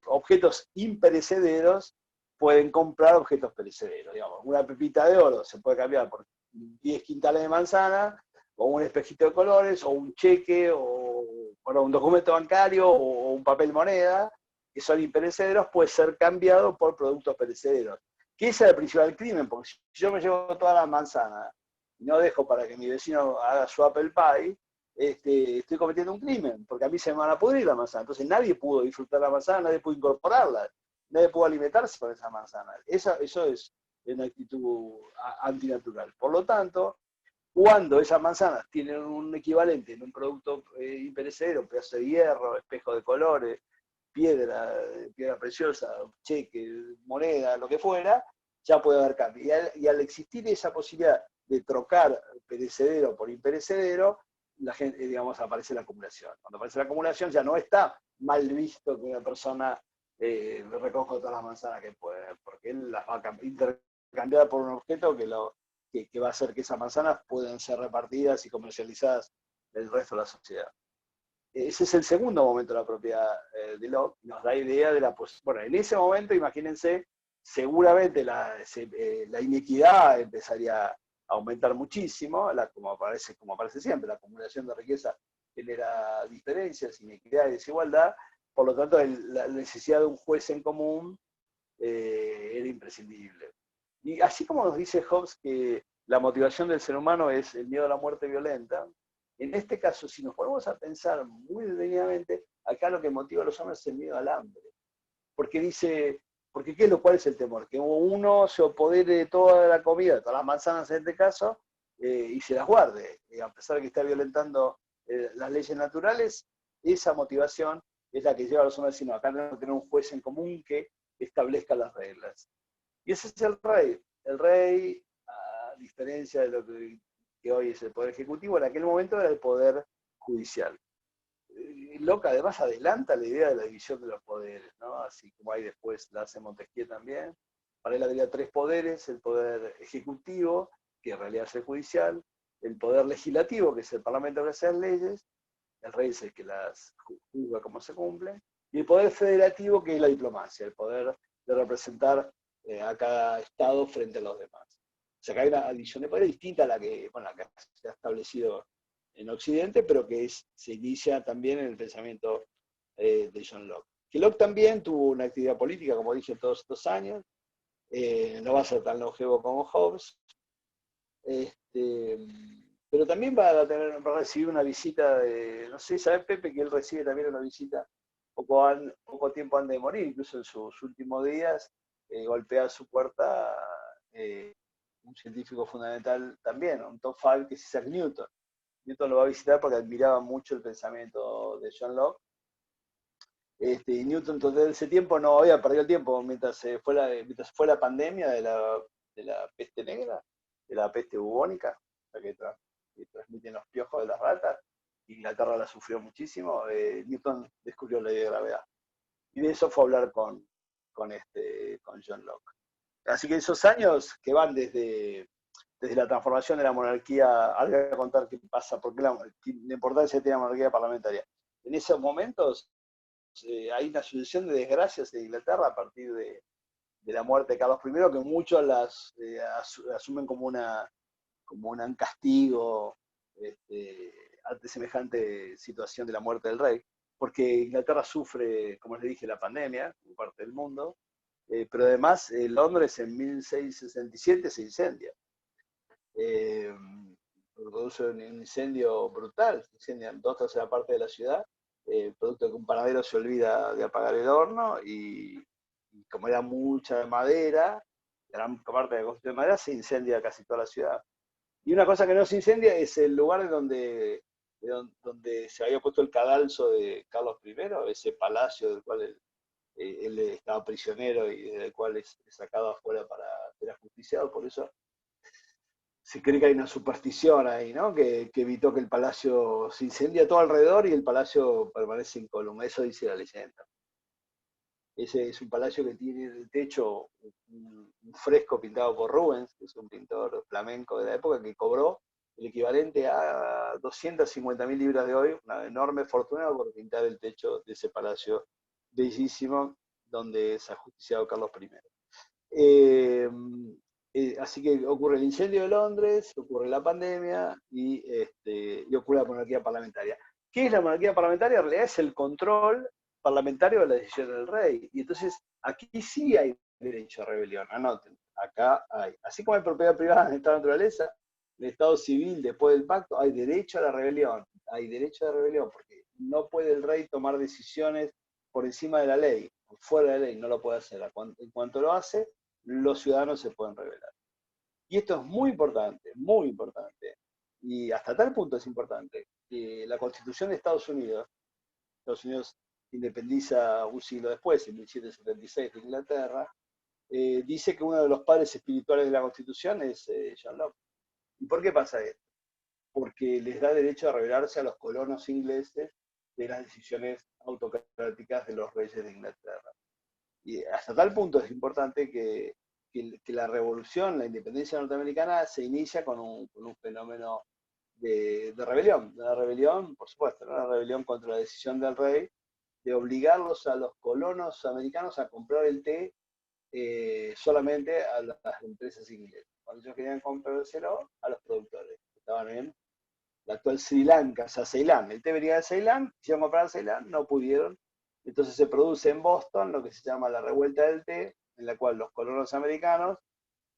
objetos imperecederos pueden comprar objetos perecederos. Digamos, una pepita de oro se puede cambiar por 10 quintales de manzana, o un espejito de colores, o un cheque, o bueno, un documento bancario, o un papel moneda, que son imperecederos, puede ser cambiado por productos perecederos. Que ese es el principal crimen, porque si yo me llevo todas las manzanas y no dejo para que mi vecino haga su apple pie, estoy cometiendo un crimen, porque a mí se me van a pudrir la manzana. Entonces nadie pudo disfrutar la manzana, nadie pudo incorporarla, nadie pudo alimentarse con esa manzana. Eso es una actitud antinatural. Por lo tanto, cuando esas manzanas tienen un equivalente en un producto imperecedero, un pedazo de hierro, espejo de colores, piedra preciosa, cheque, moneda, lo que fuera, ya puede haber cambio. Y al existir esa posibilidad de trocar perecedero por imperecedero, la gente, digamos, aparece la acumulación. Cuando aparece la acumulación ya no está mal visto que una persona recoja todas las manzanas que puede, porque él las va a intercambiar por un objeto que va a hacer que esas manzanas puedan ser repartidas y comercializadas del resto de la sociedad. Ese es el segundo momento de la propiedad de Locke, nos da idea de la posibilidad. Bueno, en ese momento, imagínense, seguramente la inequidad empezaría a aumentar muchísimo, como aparece siempre, la acumulación de riqueza genera diferencias, inequidad y desigualdad, por lo tanto la necesidad de un juez en común era imprescindible. Y así como nos dice Hobbes que la motivación del ser humano es el miedo a la muerte violenta, en este caso, si nos ponemos a pensar muy detenidamente, acá lo que motiva a los hombres es el miedo al hambre. Porque ¿cuál es el temor? Que uno se apodere de toda la comida, de todas las manzanas en este caso, y se las guarde. Y a pesar de que está violentando las leyes naturales, esa motivación es la que lleva a los hombres a decir, no, acá tenemos que tener un juez en común que establezca las reglas. Y ese es el rey. El rey, a diferencia de lo que hoy es el Poder Ejecutivo, en aquel momento era el Poder Judicial. Locke además adelanta la idea de la división de los poderes, ¿no? Así como hay después la hace Montesquieu también. Para él habría tres poderes: el poder ejecutivo, que en realidad es el judicial, el poder legislativo, que es el parlamento que hace las leyes, el rey es el que las juzga como se cumplen, y el poder federativo, que es la diplomacia, el poder de representar a cada estado frente a los demás. O sea que hay una división de poder distinta a la que se ha establecido en Occidente, pero que se inicia también en el pensamiento de John Locke. Que Locke también tuvo una actividad política, como dije, todos estos años, no va a ser tan longevo como Hobbes, pero también va a recibir una visita de, no sé, ¿sabes, Pepe, que él recibe también una visita poco tiempo antes de morir, incluso en sus últimos días, golpea su puerta un científico fundamental también, un top 5, que es Isaac Newton. Newton lo va a visitar porque admiraba mucho el pensamiento de John Locke. Y Newton desde ese tiempo no había perdido el tiempo mientras fue la pandemia de la peste negra, de la peste bubónica, la que transmiten los piojos de las ratas. Inglaterra la sufrió muchísimo. Newton descubrió la ley de gravedad. Y de eso fue a hablar con John Locke. Así que esos años que van desde la transformación de la monarquía, ahora voy a contar qué pasa, porque la importancia que tiene la monarquía parlamentaria. En esos momentos hay una sucesión de desgracias en Inglaterra a partir de la muerte de Carlos I, que muchos las asumen como un castigo ante semejante situación de la muerte del rey, porque Inglaterra sufre, como les dije, la pandemia, como parte del mundo, pero además Londres en 1667 se incendia. Produce un incendio brutal, se incendian 2/3 parte de la ciudad, producto de que un panadero se olvida de apagar el horno y como era mucha madera, gran parte de la construcción de madera, se incendia casi toda la ciudad. Y una cosa que no se incendia es el lugar donde se había puesto el cadalso de Carlos I, ese palacio del cual él estaba prisionero y del cual es sacado afuera para ser ajusticiado, por eso se cree que hay una superstición ahí, ¿no? Que evitó que el palacio se incendia todo alrededor y el palacio permanece incólume, eso dice la leyenda. Ese es un palacio que tiene en el techo un fresco pintado por Rubens, que es un pintor flamenco de la época, que cobró el equivalente a 250.000 libras de hoy, una enorme fortuna por pintar el techo de ese palacio bellísimo donde es ajusticiado Carlos I. Así que ocurre el incendio de Londres, ocurre la pandemia y ocurre la monarquía parlamentaria. ¿Qué es la monarquía parlamentaria? En realidad es el control parlamentario de la decisión del rey. Y entonces aquí sí hay derecho a rebelión, anoten, acá hay. Así como hay propiedad privada en el Estado de naturaleza, en el Estado civil después del pacto hay derecho a la rebelión. Hay derecho a la rebelión porque no puede el rey tomar decisiones por encima de la ley, fuera de la ley, no lo puede hacer. En cuanto lo hace, los ciudadanos se pueden rebelar. Y esto es muy importante, muy importante. Y hasta tal punto es importante que la Constitución de Estados Unidos independiza un siglo después, en 1776 de Inglaterra, dice que uno de los padres espirituales de la Constitución es John Locke. ¿Y por qué pasa esto? Porque les da derecho a rebelarse a los colonos ingleses de las decisiones autocráticas de los reyes de Inglaterra. Y hasta tal punto es importante que la revolución, la independencia norteamericana, se inicia con un fenómeno de rebelión. Una rebelión, por supuesto, ¿no? Una rebelión contra la decisión del rey de obligarlos a los colonos americanos a comprar el té solamente a las empresas inglesas. Cuando ellos querían comprárselo a los productores, que estaban en la actual Sri Lanka, o sea, Ceilán. El té venía de Ceilán, quisieron comprar a Ceilán, no pudieron. Entonces se produce en Boston lo que se llama la revuelta del té, en la cual los colonos americanos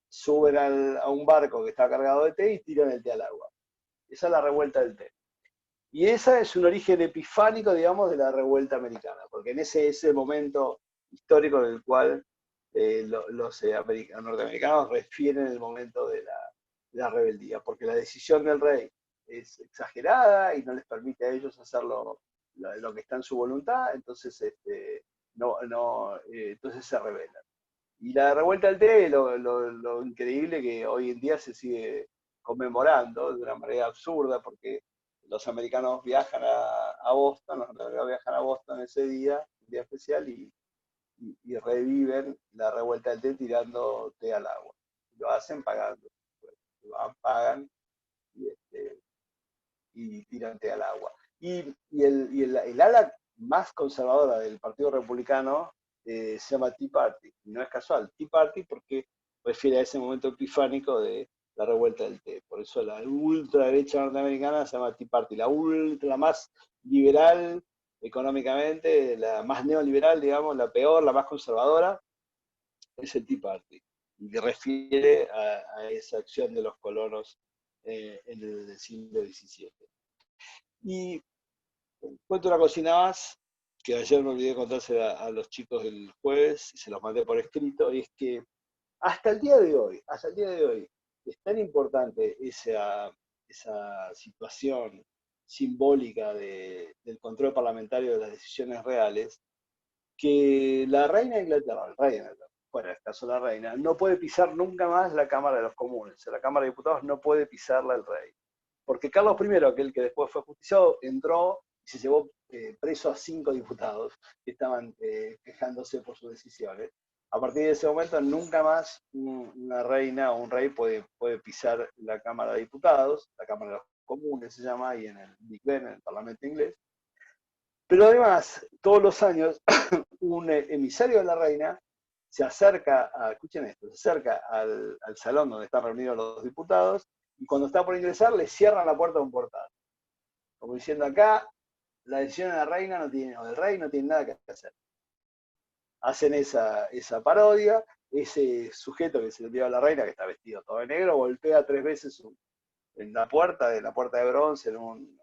suben a un barco que está cargado de té y tiran el té al agua. Esa es la revuelta del té. Y ese es un origen epifánico, digamos, de la revuelta americana, porque en ese momento histórico en el cual los norteamericanos refieren el momento de la rebeldía, porque la decisión del rey es exagerada y no les permite a ellos hacer lo que está en su voluntad, entonces, entonces se rebelan. Y la revuelta del té, lo increíble que hoy en día se sigue conmemorando de una manera absurda, porque los americanos viajan a Boston, los norteamericanos viajan a Boston ese día, un día especial, y reviven la revuelta del té tirando té al agua. Lo hacen pagando. Pagan y tiran té al agua. Y el ala más conservadora del Partido Republicano se llama Tea Party. Y no es casual, Tea Party porque refiere a ese momento epifánico de la revuelta del té. Por eso la ultraderecha norteamericana se llama Tea Party, la más liberal económicamente, la más neoliberal, digamos, la peor, la más conservadora, es el Tea Party. Y que refiere a esa acción de los colonos en el siglo XVII. Y cuento una cocina más, que ayer me olvidé contársela a los chicos el jueves y se los mandé por escrito, y es que hasta el día de hoy, es tan importante esa situación simbólica del control parlamentario de las decisiones reales, que la reina de Inglaterra, el rey de Inglaterra, bueno, en este caso la reina, no puede pisar nunca más la Cámara de los Comunes. La Cámara de Diputados no puede pisarla el rey. Porque Carlos I, aquel que después fue ajusticiado, entró y se llevó preso a 5 diputados que estaban quejándose por sus decisiones. A partir de ese momento, nunca más una reina o un rey puede pisar la Cámara de Diputados, la Cámara de los Comunes se llama, ahí en el Big Ben, en el Parlamento inglés. Pero además, todos los años, un emisario de la reina se acerca, escuchen esto, se acerca al salón donde están reunidos los diputados, y cuando está por ingresar le cierran la puerta de un portal. Como diciendo, acá la decisión de la reina no tiene, o del rey no tiene nada que hacer. Hacen esa parodia, ese sujeto que se le dio a la reina, que está vestido todo de negro, golpea 3 veces en la puerta de bronce, en un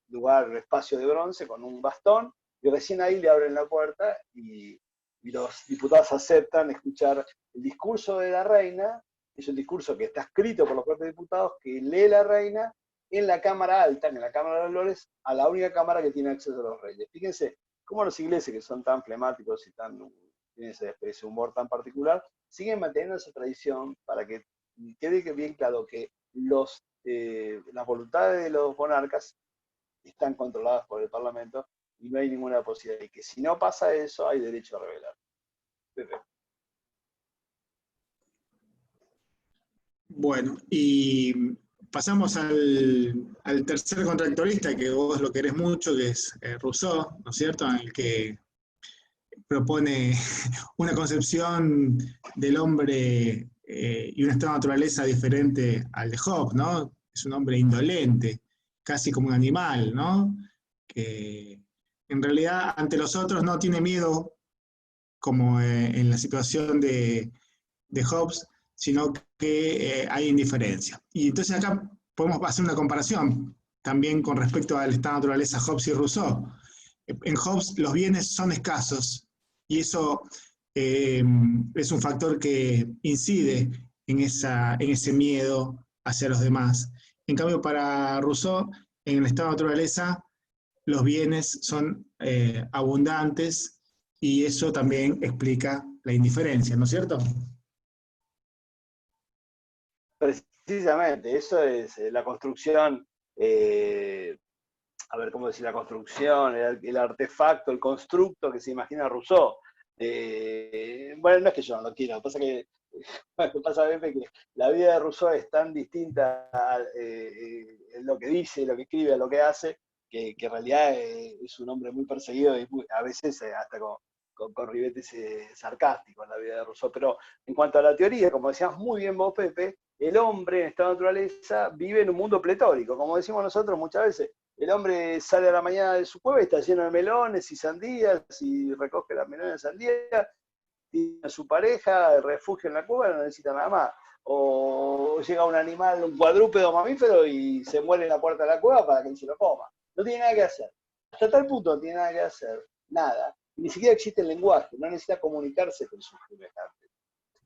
lugar, un espacio de bronce, con un bastón, y recién ahí le abren la puerta y los diputados aceptan escuchar el discurso de la reina. Es un discurso que está escrito por los propios diputados, que lee la reina en la Cámara Alta, en la Cámara de los Lores, a la única cámara que tiene acceso a los reyes. Fíjense, como los ingleses, que son tan flemáticos y tienen ese humor tan particular, siguen manteniendo esa tradición para que quede bien claro que las voluntades de los monarcas están controladas por el Parlamento y no hay ninguna posibilidad. Y que si no pasa eso, hay derecho a rebelar. Pepe. Bueno, y pasamos al tercer contractorista, que vos lo querés mucho, que es Rousseau, ¿no es cierto? En el que propone una concepción del hombre y un estado de naturaleza diferente al de Hobbes, ¿no? Es un hombre indolente, casi como un animal, ¿no? Que en realidad ante los otros no tiene miedo, como en la situación de Hobbes, sino que hay indiferencia. Y entonces acá podemos hacer una comparación también con respecto al estado de naturaleza Hobbes y Rousseau. En Hobbes los bienes son escasos y eso es un factor que incide en ese miedo hacia los demás. En cambio, para Rousseau, en el estado de naturaleza, los bienes son abundantes y eso también explica la indiferencia, ¿no es cierto? Precisamente, eso es la construcción, a ver, ¿cómo decir? La construcción, el artefacto, el constructo que se imagina Rousseau. Bueno, no es que yo no lo quiera, lo que pasa que que la vida de Rousseau es tan distinta en lo que dice, lo que escribe, lo que hace, que en realidad es un hombre muy perseguido y a veces hasta con ribetes sarcásticos en la vida de Rousseau. Pero en cuanto a la teoría, como decías muy bien vos, Pepe, el hombre en esta naturaleza vive en un mundo pletórico, como decimos nosotros muchas veces. El hombre sale a la mañana de su cueva y está lleno de melones y sandías y recoge las melones y sandías, tiene a su pareja, refugio en la cueva, no necesita nada más. O llega un animal, un cuadrúpedo mamífero y se muere en la puerta de la cueva para que él se lo coma. No tiene nada que hacer. Hasta tal punto no tiene nada que hacer, nada. Ni siquiera existe el lenguaje, no necesita comunicarse con sus semejantes.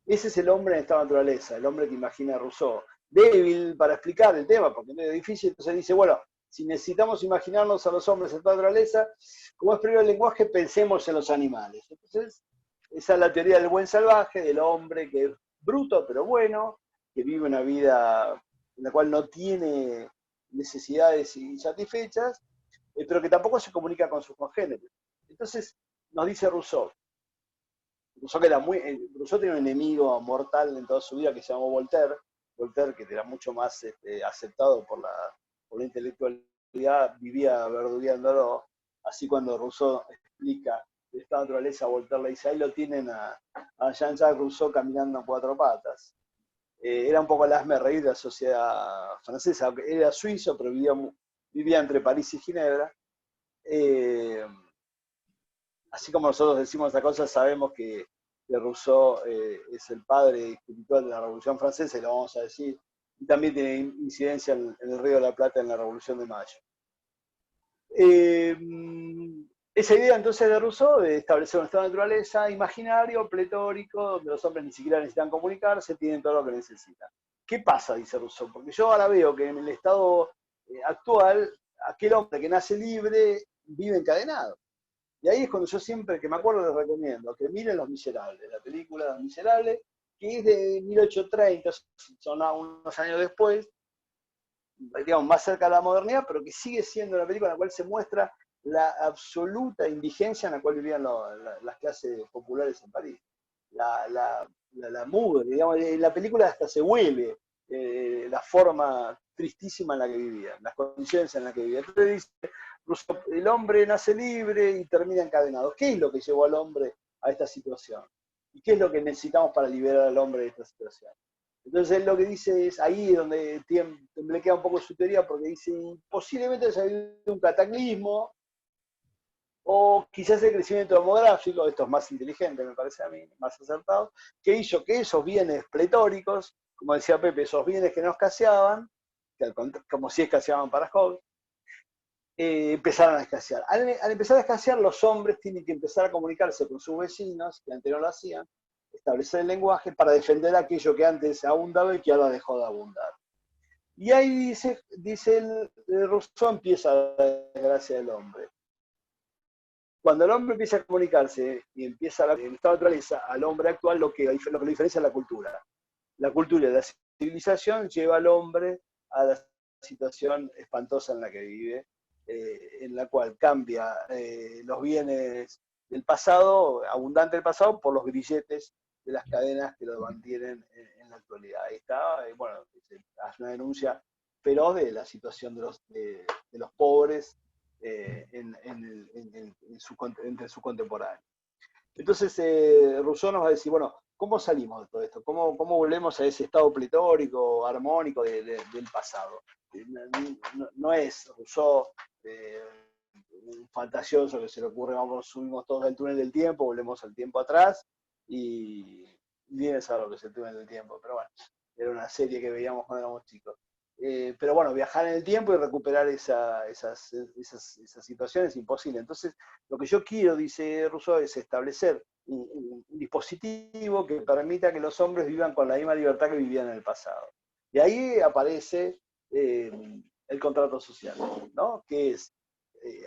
Ese es el hombre en esta naturaleza, el hombre que imagina Rousseau. Débil para explicar el tema, porque es medio difícil, entonces dice, bueno, si necesitamos imaginarnos a los hombres en esta naturaleza, como es primero el lenguaje, pensemos en los animales. Entonces, esa es la teoría del buen salvaje, del hombre que es bruto pero bueno, que vive una vida en la cual no tiene necesidades insatisfechas, pero que tampoco se comunica con sus congéneres. Entonces, nos dice Rousseau, Rousseau tenía un enemigo mortal en toda su vida que se llamó Voltaire, que era mucho más aceptado por la intelectualidad, vivía verdugueándolo. Así cuando Rousseau explica esta naturaleza, Voltaire le dice, ahí lo tienen a Jean-Jacques Rousseau caminando en cuatro patas. Era un poco el hazme reír de la sociedad francesa, aunque era suizo, pero vivía entre París y Ginebra. Así como nosotros decimos esta cosa, sabemos que Rousseau es el padre espiritual de la Revolución Francesa, y lo vamos a decir, y también tiene incidencia en el Río de la Plata en la Revolución de Mayo. Esa idea entonces de Rousseau de establecer un estado de naturaleza imaginario, pletórico, donde los hombres ni siquiera necesitan comunicarse, tienen todo lo que necesitan. ¿Qué pasa? Dice Rousseau, porque yo ahora veo que en el estado actual, aquel hombre que nace libre vive encadenado. Y ahí es cuando yo siempre que me acuerdo les recomiendo que miren Los Miserables, la película Los Miserables, que es de 1830, son unos años después, digamos, más cerca de la modernidad, pero que sigue siendo una película en la cual se muestra la absoluta indigencia en la cual vivían las clases populares en París. La mugre, digamos, en la película hasta se huele la forma tristísima en la que vivían, las condiciones en las que vivían. Entonces dice, el hombre nace libre y termina encadenado. ¿Qué es lo que llevó al hombre a esta situación? ¿Y qué es lo que necesitamos para liberar al hombre de esta situación? Entonces él lo que dice es, ahí es donde temblequea un poco su teoría, porque dice, posiblemente haya habido un cataclismo, o quizás el crecimiento demográfico, esto es más inteligente, me parece a mí, más acertado, que hizo que esos bienes pletóricos, como decía Pepe, esos bienes que no escaseaban, como si escaseaban para Hobbes, empezaron a escasear. Al empezar a escasear, los hombres tienen que empezar a comunicarse con sus vecinos, que antes no lo hacían, establecer el lenguaje para defender aquello que antes abundaba y que ahora dejó de abundar. Y ahí dice el Rousseau, empieza la desgracia del hombre. cuando el hombre empieza a comunicarse y empieza en esta naturaleza, al hombre actual lo que lo diferencia es la cultura. La cultura y la civilización lleva al hombre a la situación espantosa en la que vive, en la cual cambia los bienes del pasado, abundante del pasado, por los grilletes de las cadenas que lo mantienen en la actualidad. Ahí está, bueno, hace una denuncia feroz de la situación de los pobres entre su contemporáneo. Entonces, Rousseau nos va a decir, bueno, ¿cómo salimos de todo esto? ¿Cómo volvemos a ese estado pletórico, armónico del pasado? No es Rousseau un fantasioso que se le ocurre, vamos, subimos todos al túnel del tiempo, volvemos al tiempo atrás y viene a saber lo que es el túnel del tiempo, pero bueno, era una serie que veíamos cuando éramos chicos. Pero bueno, viajar en el tiempo y recuperar esas situaciones es imposible. Entonces, lo que yo quiero, dice Rousseau, es establecer un dispositivo que permita que los hombres vivan con la misma libertad que vivían en el pasado. Y ahí aparece el contrato social, ¿no? Que es,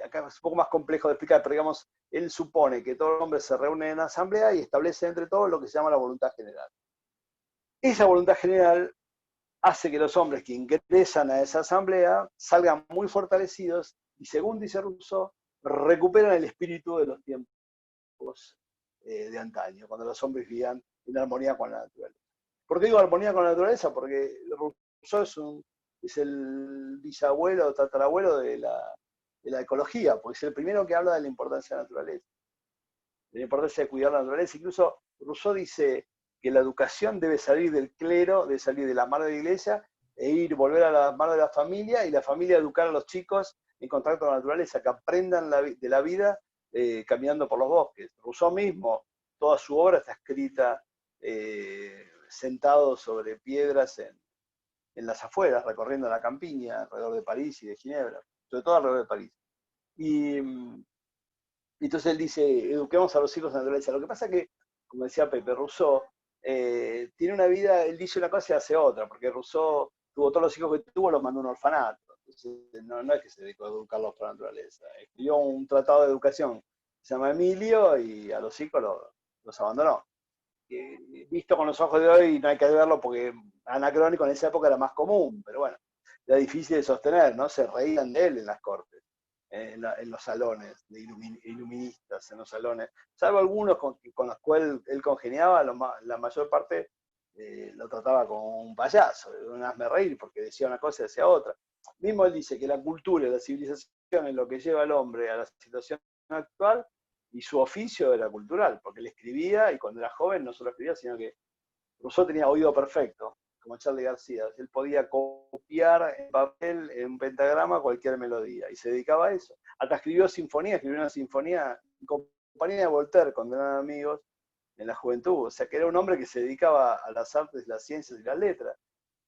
acá es un poco más complejo de explicar, pero digamos, él supone que todos los hombres se reúnen en asamblea y establece entre todos lo que se llama la voluntad general. Esa voluntad general hace que los hombres que ingresan a esa asamblea salgan muy fortalecidos y, según dice Rousseau, recuperan el espíritu de los tiempos de antaño, cuando los hombres vivían en armonía con la naturaleza. ¿Por qué digo armonía con la naturaleza? Porque Rousseau es el bisabuelo o tatarabuelo de la ecología, porque es el primero que habla de la importancia de la naturaleza, de la importancia de cuidar la naturaleza. Incluso Rousseau dice que la educación debe salir del clero, debe salir de la mano de la iglesia, volver a la mano de la familia, y la familia educar a los chicos en contacto con la naturaleza, que aprendan de la vida caminando por los bosques. Rousseau mismo, toda su obra está escrita sentado sobre piedras en las afueras, recorriendo la campiña, alrededor de París y de Ginebra, sobre todo alrededor de París. Y entonces él dice, eduquemos a los hijos de la naturaleza. Lo que pasa es que, como decía Pepe, Rousseau tiene una vida, él dice una cosa y hace otra, porque Rousseau tuvo todos los hijos que tuvo, los mandó a un orfanato. Entonces, no es que se dedicó a educarlos por la naturaleza. Escribió un tratado de educación, se llama Emilio, y a los hijos los abandonó. Visto con los ojos de hoy, no hay que verlo porque anacrónico en esa época era más común, pero bueno, era difícil de sostener, ¿no? Se reían de él en las cortes, en los salones de iluministas, en los salones, salvo algunos con los cuales él congeniaba, la mayor parte lo trataba como un payaso, un hazme reír, porque decía una cosa y decía otra. Mismo él dice que la cultura y la civilización es lo que lleva al hombre a la situación actual, y su oficio era cultural, porque él escribía, y cuando era joven no solo escribía, sino que Rousseau tenía oído perfecto, como Charly García. Él podía copiar en papel, en un pentagrama, cualquier melodía, y se dedicaba a eso. Hasta escribió una sinfonía en compañía de Voltaire, cuando eran amigos, en la juventud. O sea, que era un hombre que se dedicaba a las artes, las ciencias y las letras.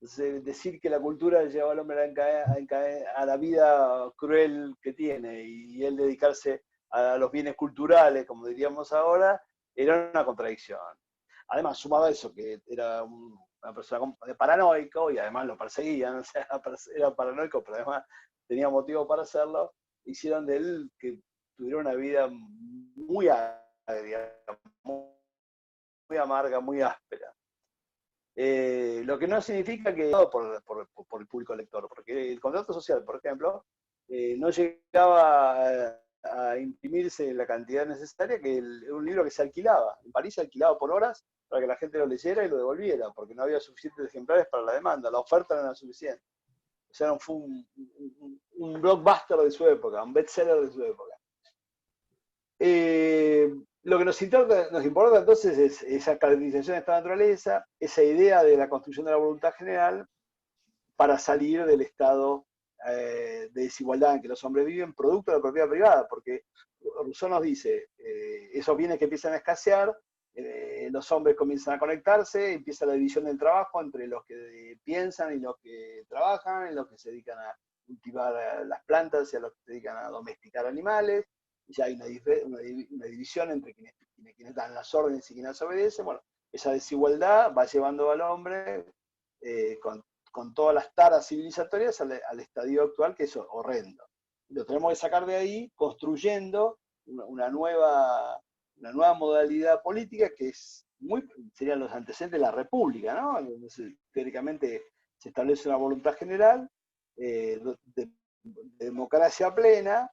Entonces, decir que la cultura lleva al hombre a la vida cruel que tiene, y él dedicarse a los bienes culturales, como diríamos ahora, era una contradicción. Además, sumado a eso, que era una persona paranoico, y además lo perseguían, o sea, era paranoico, pero además tenía motivo para hacerlo, hicieron de él que tuviera una vida muy agria, muy amarga, muy áspera. Lo que no significa que por el público lector, porque el contrato social, por ejemplo, no llegaba a imprimirse la cantidad necesaria, que era un libro que se alquilaba. En París se alquilaba por horas para que la gente lo leyera y lo devolviera, porque no había suficientes ejemplares para la demanda, la oferta no era suficiente. O sea, fue un blockbuster de su época, un bestseller de su época. Lo que nos importa entonces es esa caracterización de esta naturaleza, esa idea de la construcción de la voluntad general para salir del estado de desigualdad en que los hombres viven, producto de la propiedad privada, porque Rousseau nos dice, esos bienes que empiezan a escasear, los hombres comienzan a conectarse, empieza la división del trabajo entre los que piensan y los que trabajan, y los que se dedican a cultivar las plantas y a los que se dedican a domesticar animales. Ya hay una división entre quienes dan las órdenes y quienes obedecen. Bueno, esa desigualdad va llevando al hombre con todas las taras civilizatorias al estadio actual, que es horrendo. Lo tenemos que sacar de ahí construyendo una nueva modalidad política que serían los antecedentes de la República, ¿no? Entonces, teóricamente se establece una voluntad general de democracia plena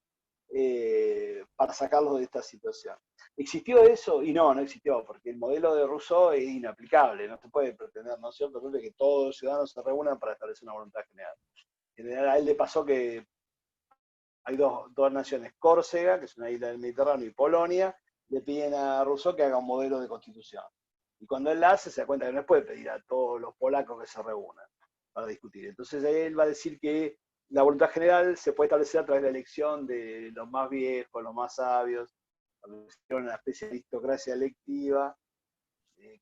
para sacarlos de esta situación. ¿Existió eso? Y no existió, porque el modelo de Rousseau es inaplicable. No se puede pretender, ¿no es cierto?, que todos los ciudadanos se reúnan para establecer una voluntad general. En general, a él le pasó que hay dos naciones, Córcega, que es una isla del Mediterráneo, y Polonia, le piden a Rousseau que haga un modelo de constitución. Y cuando él la hace, se da cuenta que no puede pedir a todos los polacos que se reúnan para discutir. Entonces él va a decir que la voluntad general se puede establecer a través de la elección de los más viejos, los más sabios, una especie de aristocracia electiva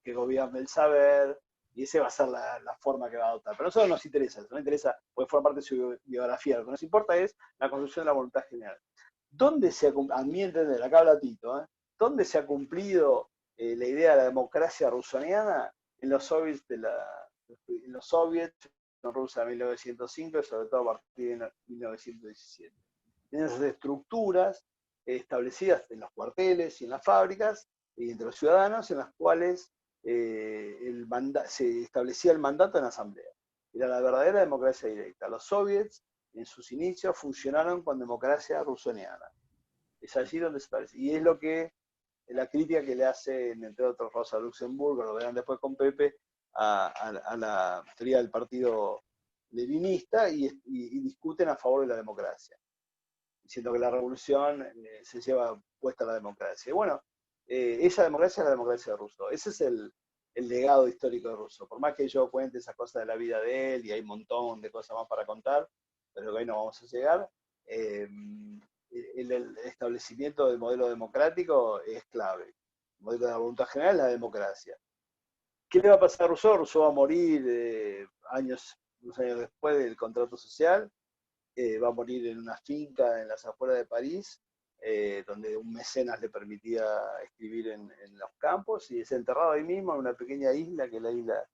que gobierne el saber, y esa va a ser la forma que va a adoptar. Pero a nosotros nos interesa, nos interesa, puede formar parte de su biografía. Lo que nos importa es la construcción de la voluntad general. ¿Dónde se ha cumplido, a mi entender, acá habla Tito, dónde se ha cumplido la idea de la democracia rusoniana? En los soviets en Rusia de 1905 y sobre todo a partir de 1917. En esas estructuras establecidas en los cuarteles y en las fábricas y entre los ciudadanos, en las cuales se establecía el mandato en asamblea. Era la verdadera democracia directa. Los soviets, en sus inicios, funcionaron con democracia rusoniana. Es allí donde se establece. Y es lo que la crítica que le hace, entre otros, Rosa Luxemburgo, lo verán después con Pepe, a la teoría del partido leninista y discuten a favor de la democracia, diciendo que la revolución se lleva puesta a la democracia. Y bueno, esa democracia es la democracia de Rousseau. Ese es el legado histórico de Rousseau. Por más que yo cuente esas cosas de la vida de él, y hay un montón de cosas más para contar, pero que hoy no vamos a llegar, el establecimiento del modelo democrático es clave. El modelo de la voluntad general es la democracia. ¿Qué le va a pasar a Rousseau? Rousseau va a morir unos años después del contrato social. Va a morir en una finca en las afueras de París, donde un mecenas le permitía escribir en los campos, y es enterrado ahí mismo en una pequeña isla, que es la isla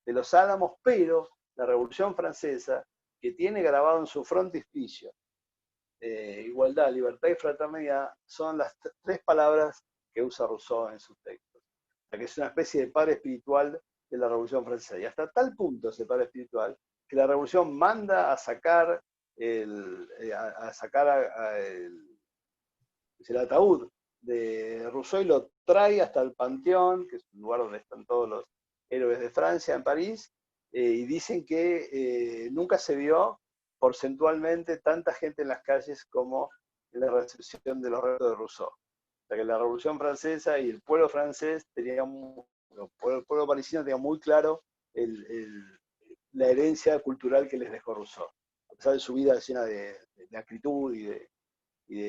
de los Álamos. Pero la Revolución Francesa, que tiene grabado en su frontispicio igualdad, libertad y fraternidad, son las tres palabras que usa Rousseau en sus textos. O sea, que es una especie de padre espiritual de la Revolución Francesa. Y hasta tal punto ese padre espiritual, que la Revolución manda a sacar el ataúd de Rousseau y lo trae hasta el Panteón, que es un lugar donde están todos los héroes de Francia, en París, y dicen que nunca se vio porcentualmente tanta gente en las calles como en la recepción de los restos de Rousseau. O sea que la Revolución Francesa y el pueblo francés el pueblo parisino tenía muy claro la herencia cultural que les dejó Rousseau. A pesar de su vida llena de acritud y de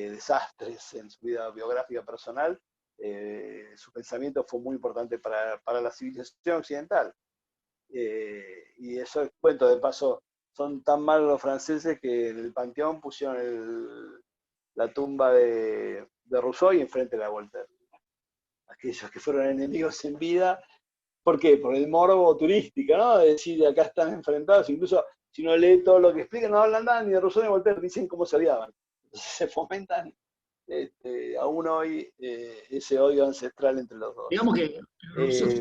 desastres en su vida biográfica personal, su pensamiento fue muy importante para la civilización occidental. Y eso es cuento de paso. Son tan malos los franceses que en el Panteón pusieron la tumba de Rousseau y enfrente la Voltaire. Aquellos que fueron enemigos en vida. ¿Por qué? Por el morbo turístico, ¿no? De decir, acá están enfrentados. Incluso si uno lee todo lo que explican, no hablan nada ni de Rousseau ni de Voltaire, dicen cómo se odiaban. Entonces se fomentan aún hoy ese odio ancestral entre los dos. Digamos que,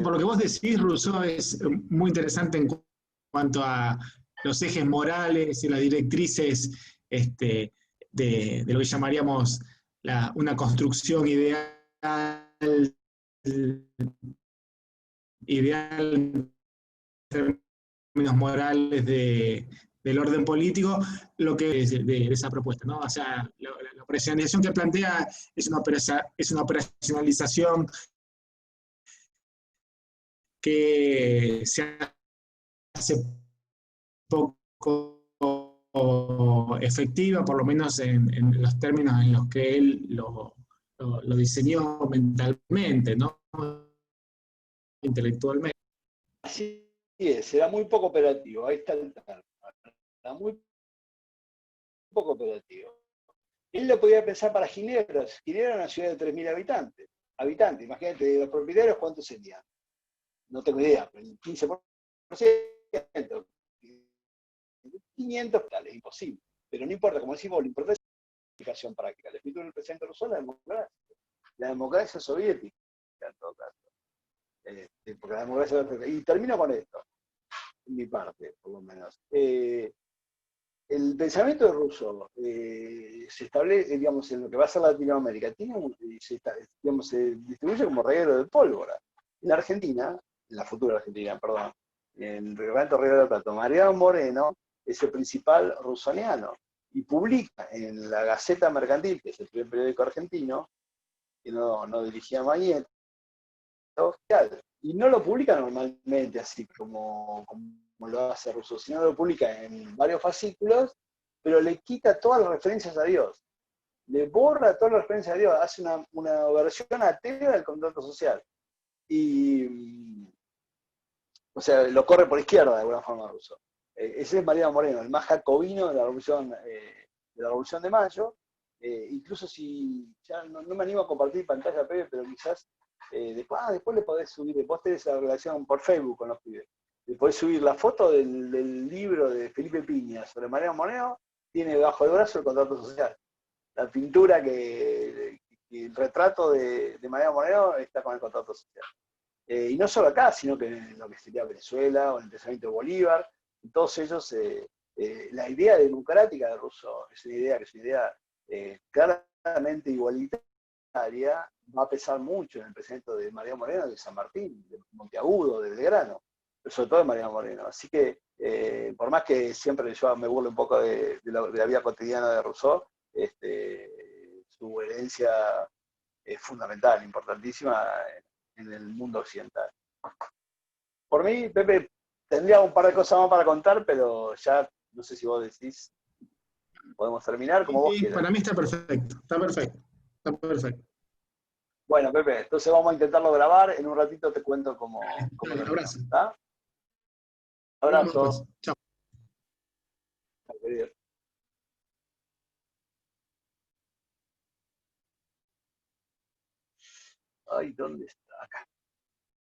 por lo que vos decís, Rousseau es muy interesante en cuanto a los ejes morales y las directrices de lo que llamaríamos una construcción ideal en términos morales del orden político, lo que es de esa propuesta, ¿no? O sea, la operacionalización que plantea es una operacionalización que se hace poco efectiva, por lo menos en los términos en los que él lo diseñó mentalmente, ¿no? Intelectualmente. Así es, era muy poco operativo, ahí está el término. Era muy poco operativo. Él lo podía pensar para Ginebra. Ginebra era una ciudad de 3.000 habitantes. Imagínate, los propietarios, ¿cuántos serían? No tengo idea, pero el 15%, 500 tales, imposible. Pero no importa, como decimos, lo importante aplicación práctica. La escritura del presidente Rousseau es la democracia soviética, en todo caso. Porque la democracia, y termino con esto, en mi parte, por lo menos. El pensamiento de Rousseau se establece, digamos, en lo que va a ser Latinoamérica, se distribuye como reguero de pólvora. En la Argentina, en la futura Argentina, perdón, en el reglamento Río del Plata, Mariano Moreno es el principal rousseauiano y publica en la Gaceta Mercantil, que es el primer periódico argentino, que no dirigía Mañeto, y no lo publica normalmente así como lo hace Rousseau, sino lo publica en varios fascículos, pero le quita todas las referencias a Dios, le borra todas las referencias a Dios, hace una versión atea del contrato social. Y, o sea, lo corre por izquierda de alguna forma Rousseau. Ese es Mariano Moreno, el más jacobino de la Revolución de Mayo. Incluso si, ya no me animo a compartir pantalla, Pepe, pero quizás después le podés subir, vos tenés la relación por Facebook con los pibes. Le podés subir la foto del libro de Felipe Piña sobre Mariano Moreno, tiene bajo el brazo el contrato social. La pintura el retrato de Mariano Moreno está con el contrato social. Y no solo acá, sino que en lo que sería Venezuela o en el pensamiento de Bolívar, en todos ellos, la idea democrática de Rousseau es una idea claramente igualitaria, va a pesar mucho en el pensamiento de Mariano Moreno, de San Martín, de Monteagudo, de Belgrano, pero sobre todo de Mariano Moreno. Así que, por más que siempre yo me burlo un poco de la vida cotidiana de Rousseau, su herencia es fundamental, importantísima en el mundo occidental. Por mí, Pepe, tendría un par de cosas más para contar, pero ya no sé si vos decís, podemos terminar como vos quieras. Para mí está perfecto, está perfecto, está perfecto. Bueno, Pepe, entonces vamos a intentarlo grabar, en un ratito te cuento cómo Dale, abrazo. ¿está? Abrazo. Chao. Querido. Ay, ¿dónde está? Acá.